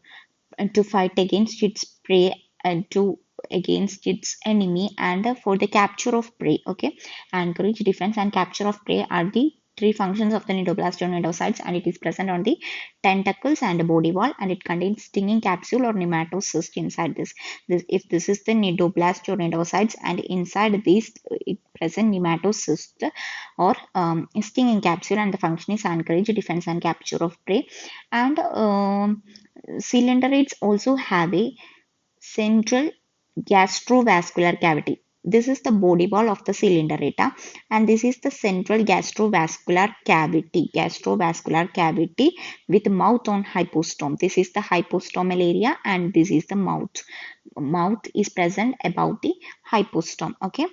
[SPEAKER 1] to fight against its prey, and to against its enemy, and for the capture of prey. Okay, anchorage, defense, and capture of prey are the three functions of the cnidoblast or cnidocytes, and it is present on the tentacles and the body wall, and it contains stinging capsule or nematocyst inside this. If this is the cnidoblast or cnidocytes, and inside this it present nematocyst or stinging capsule, and the function is anchorage, defense, and capture of prey. And cylinderids also have a central gastrovascular cavity. This is the body wall of the cylinderata, and this is the central gastrovascular cavity with mouth on hypostome. This is the hypostomal area, and this is the mouth. Mouth is present above the hypostome. Okay,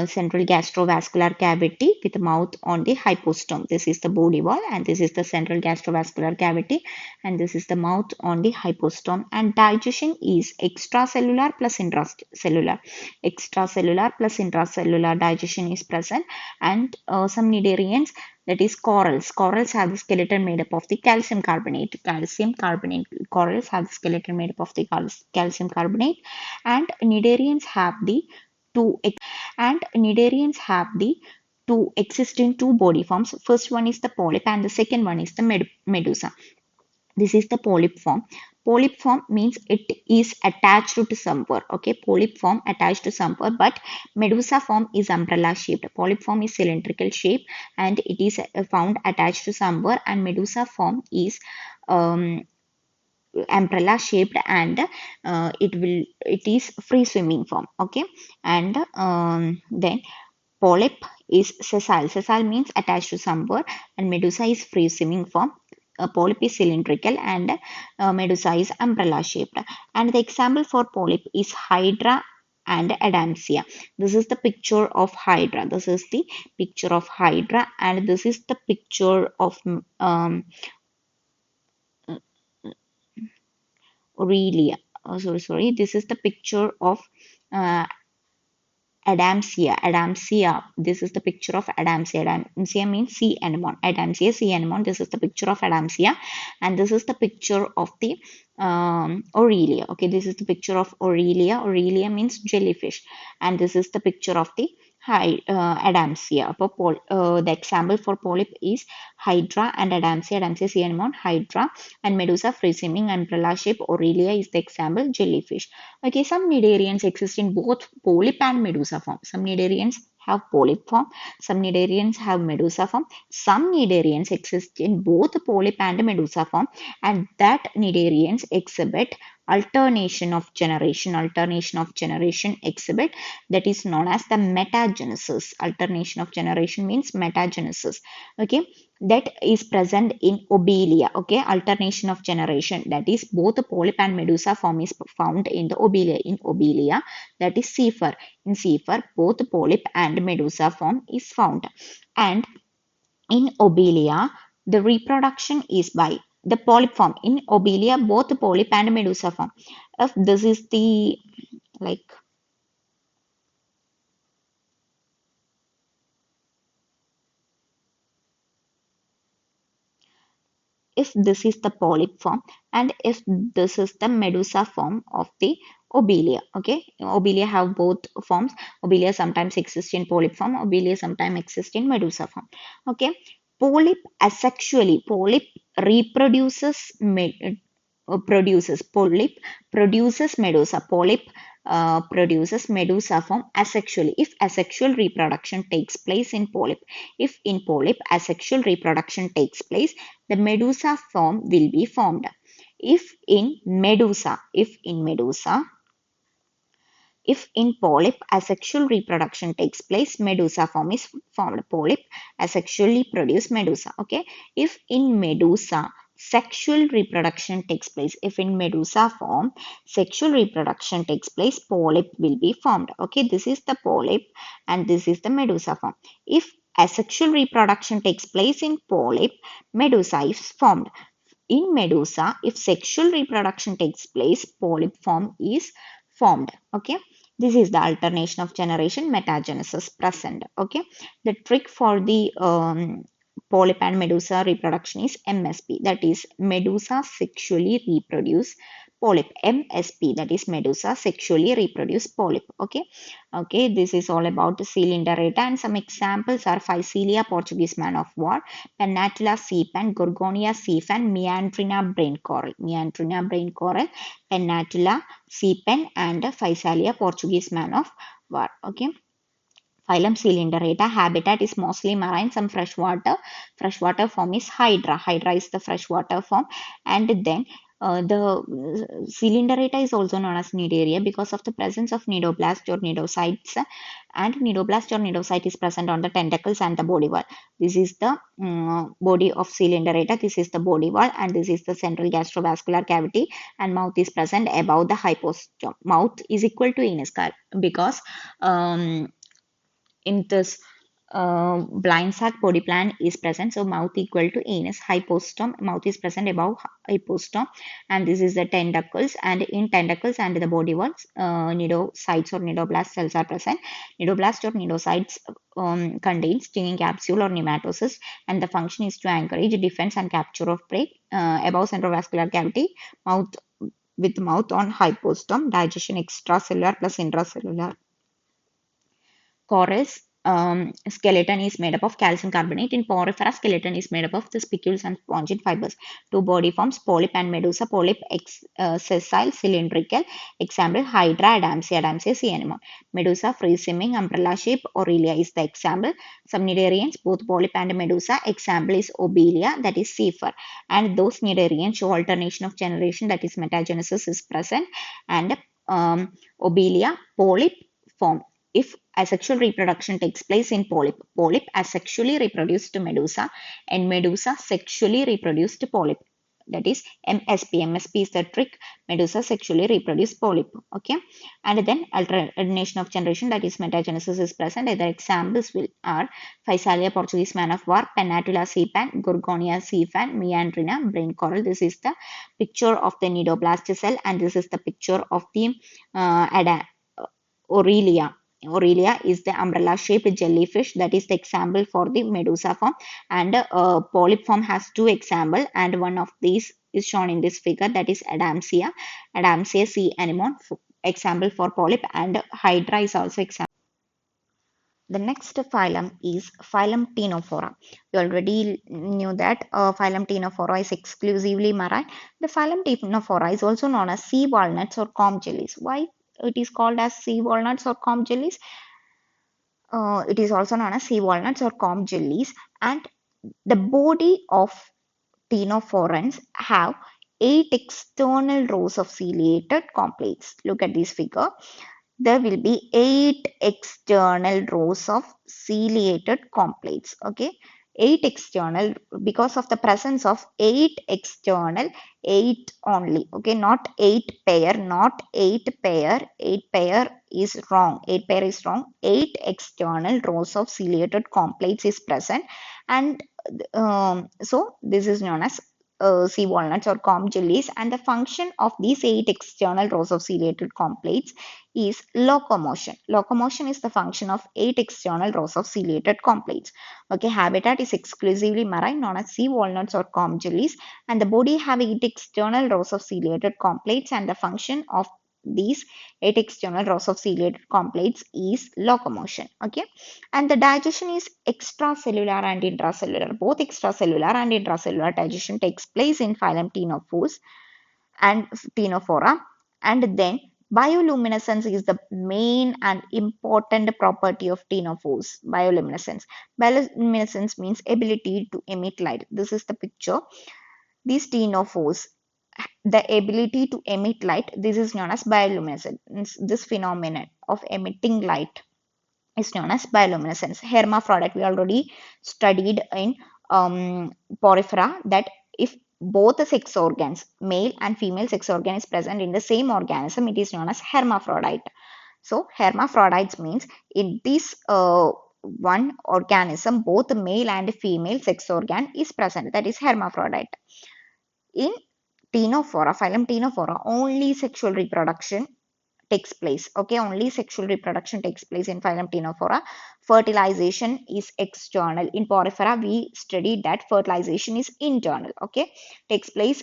[SPEAKER 1] central gastrovascular cavity with mouth on the hypostome. This is the body wall, and this is the central gastrovascular cavity, and this is the mouth on the hypostome. And digestion is extracellular plus intracellular. Extracellular plus intracellular digestion is present. And some cnidarians, that is corals. Corals have the skeleton made up of the calcium carbonate. Calcium carbonate. Corals have the skeleton made up of the calcium carbonate. And cnidarians have the two exist in two body forms. First one is the polyp, and the second one is the medusa. This is the polyp form. Polyp form means it is attached to somewhere. Okay, polyp form attached to somewhere, but medusa form is umbrella shaped. Polyp form is cylindrical shape and it is found attached to somewhere, and medusa form is um, umbrella shaped, and it is free swimming form. Okay, and then polyp is sessile. Sessile means attached to somewhere, and medusa is free swimming form. Polyp is cylindrical, and medusa is umbrella shaped. And the example for polyp is hydra and adamsia. This is the picture of hydra. This is the picture of hydra, and this is the picture of Aurelia. Sorry. This is the picture of uh, Adamsia. This is the picture of Adamsia. Adamsia means sea anemone. Adamsia sea anemone. This is the picture of Adamsia, and this is the picture of the Aurelia. Okay, this is the picture of Aurelia. Aurelia means jellyfish, and this is the picture of the Adamsia. The example for polyp is Hydra and Adamsia. Adamsia sea anemone, Hydra, and Medusa free swimming umbrella shape. Aurelia is the example jellyfish. Okay, some cnidarians exist in both polyp and medusa form. Some cnidarians have polyp form, some cnidarians have medusa form. Some cnidarians exist in both polyp and medusa form, and that cnidarians exhibit alternation of generation. Alternation of generation exhibit, that is known as the metagenesis. Alternation of generation means metagenesis. Okay, that is present in obelia. Okay, alternation of generation, that is both the polyp and medusa form is found in the obelia. In obelia, that is Cepher. In Cepher, both polyp and medusa form is found, and in obelia the reproduction is by the polyp form. In obelia, both the polyp and medusa form. If this is the like if this is the polyp form, and if this is the medusa form of the obelia. Okay, obelia have both forms. Obelia sometimes exist in polyp form, obelia sometimes exist in medusa form. Okay, polyp asexually, polyp reproduces produces polyp produces medusa. Polyp produces medusa form asexually if asexual reproduction takes place in polyp. If in polyp asexual reproduction takes place, the medusa form will be formed. If in polyp asexual reproduction takes place, medusa form is formed. Polyp asexually produce medusa. Okay. If in medusa sexual reproduction takes place, if in medusa form sexual reproduction takes place, polyp will be formed. Okay. This is the polyp and this is the medusa form. If asexual reproduction takes place in polyp, medusa is formed. In medusa, if sexual reproduction takes place, polyp form is formed. Okay, this is the alternation of generation, metagenesis present. Okay, the trick for the polyp and medusa reproduction is MSP, that is medusa sexually reproduce polyp. MSP, that is medusa sexually reproduce polyp. Okay, okay, this is all about the Coelenterata, and some examples are Physalia, Portuguese man of war, Pennatula seapan, Gorgonia seafan, Meandrina brain coral. Meandrina brain coral, Pennatula seapan, and Physalia, Portuguese man of war. Okay. Phylum Coelenterata. Habitat is mostly marine, some freshwater. Freshwater form is Hydra. Hydra is the freshwater form. And then the Coelenterata is also known as Cnidaria because of the presence of nidoblast or nidocytes, and nidoblast or nidocyte is present on the tentacles and the body wall. This is the body of Coelenterata. This is the body wall, and this is the central gastrovascular cavity, and mouth is present above the hypostome. Mouth is equal to anus because in this blind sac body plan is present, so mouth equal to anus. Hypostome, mouth is present above hypostome, and this is the tentacles, and in tentacles and the body walls nidocytes or nidoblast cells are present. Nidoblast or nidocytes contains stinging capsule or nematocyst, and the function is to encourage defense and capture of prey. Above central vascular cavity, mouth with mouth on hypostome, digestion extracellular plus intracellular. Corals skeleton is made up of calcium carbonate. In porifera, skeleton is made up of the spicules and spongin fibers. Two body forms, polyp and medusa. Polyp sessile cylindrical. Example, Hydra, Adamsia, Adamsia sea anemone. Medusa free swimming umbrella shape. Aurelia is the example. Some cnidarians, both polyp and medusa. Example is Obelia, that is Cepher. And those cnidarians show alternation of generation, that is metagenesis is present. And Obelia, polyp form. If asexual reproduction takes place in polyp, polyp asexually reproduced to medusa, and medusa sexually reproduced to polyp. That is MSP. MSP is the trick. Medusa sexually reproduce polyp. Okay, and then alternation of generation, that is metagenesis is present. Other examples are Physalia, Portuguese man of war, Pennatula seapan, Gorgonia seafan, Meandrina brain coral. This is the picture of the nidoblast cell, and this is the picture of the Aurelia. Aurelia is the umbrella shaped jellyfish, that is the example for the medusa form, and polyp form has two example, and one of these is shown in this figure, that is Adamsia sea anemone, example for polyp, and hydra is also example. The next phylum is phylum Ctenophora. We already knew that phylum Ctenophora is exclusively marine. The phylum Ctenophora is also known as sea walnuts or comb jellies. Why it is called as sea walnuts or comb jellies? It is also known as sea walnuts or comb jellies, and the body of ctenophorans have 8 external rows of ciliated complex. Look at this figure. There will be 8 external rows of ciliated complex. Okay, 8 external, because of the presence of 8 external, 8 only. Okay, not 8 pair, not 8 pair. 8 pair is wrong. 8 pair is wrong. 8 external rows of ciliated complex is present, and so this is known as sea walnuts or comb jellies, and the function of these 8 external rows of ciliated complex is locomotion. Locomotion is the function of 8 external rows of ciliated complex. Okay, habitat is exclusively marine, known as sea walnuts or comb jellies, and the body have 8 external rows of ciliated complex, and the function of these 8 external rows of ciliated complex is locomotion. Okay, and the digestion is extracellular and intracellular. Both extracellular and intracellular digestion takes place in phylum Ctenophores and Ctenophora, and then bioluminescence is the main and important property of ctenophores. Bioluminescence. Bioluminescence means ability to emit light. This is the picture. These ctenophores, the ability to emit light, this is known as bioluminescence. This phenomenon of emitting light is known as bioluminescence. Hermaphrodite, we already studied in porifera that if both the sex organs, male and female sex organ is present in the same organism, it is known as hermaphrodite. So hermaphrodites means in this one organism, both the male and female sex organ is present. That is hermaphrodite. In Ctenophora, phylum Ctenophora, only sexual reproduction takes place. Okay, only sexual reproduction takes place in phylum Ctenophora. Fertilization is external. In porifera, we studied that fertilization is internal. Okay, takes place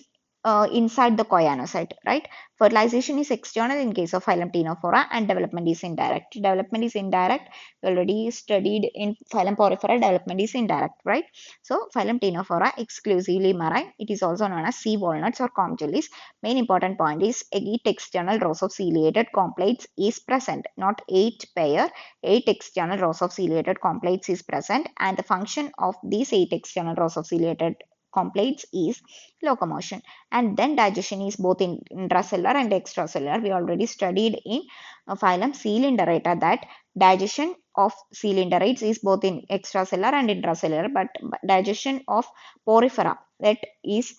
[SPEAKER 1] inside the choanocyte, right? Fertilization is external in case of phylum Ctenophora, and development is indirect. Development is indirect. We already studied in phylum porifera, development is indirect, right? So phylum Ctenophora exclusively marine. It is also known as sea walnuts or comb jellies. Main important point is 8 external rows of ciliated complex is present, not 8 pair. 8 external rows of ciliated complex is present, and the function of these 8 external rows of ciliated complex is locomotion. And then digestion is both in intracellular and extracellular. We already studied in phylum Coelenterata that digestion of coelenterates is both in extracellular and intracellular, but digestion of porifera, that is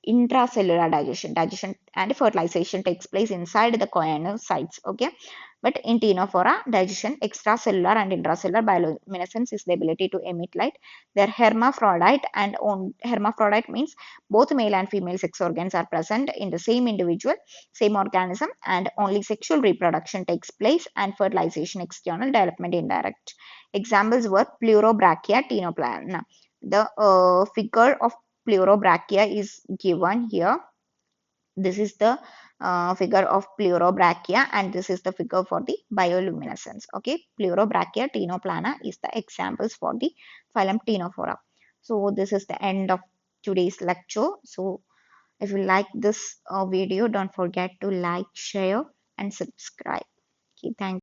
[SPEAKER 1] intracellular digestion and fertilization takes place inside the choanocytes. Okay, but in ctenophora, digestion extracellular and intracellular. Bioluminescence is the ability to emit light. They're hermaphrodite, and on hermaphrodite means both male and female sex organs are present in the same individual, same organism, and only sexual reproduction takes place, and fertilization external, development indirect. Examples were pleurobrachia, ctenoplana. The figure of pleurobrachia is given here. This is the figure of pleurobrachia, and this is the figure for the bioluminescence. Okay, pleurobrachia, ctenoplana is the examples for the phylum Ctenophora. So this is the end of today's lecture. So if you like this video, don't forget to like, share, and subscribe. Okay, thank you.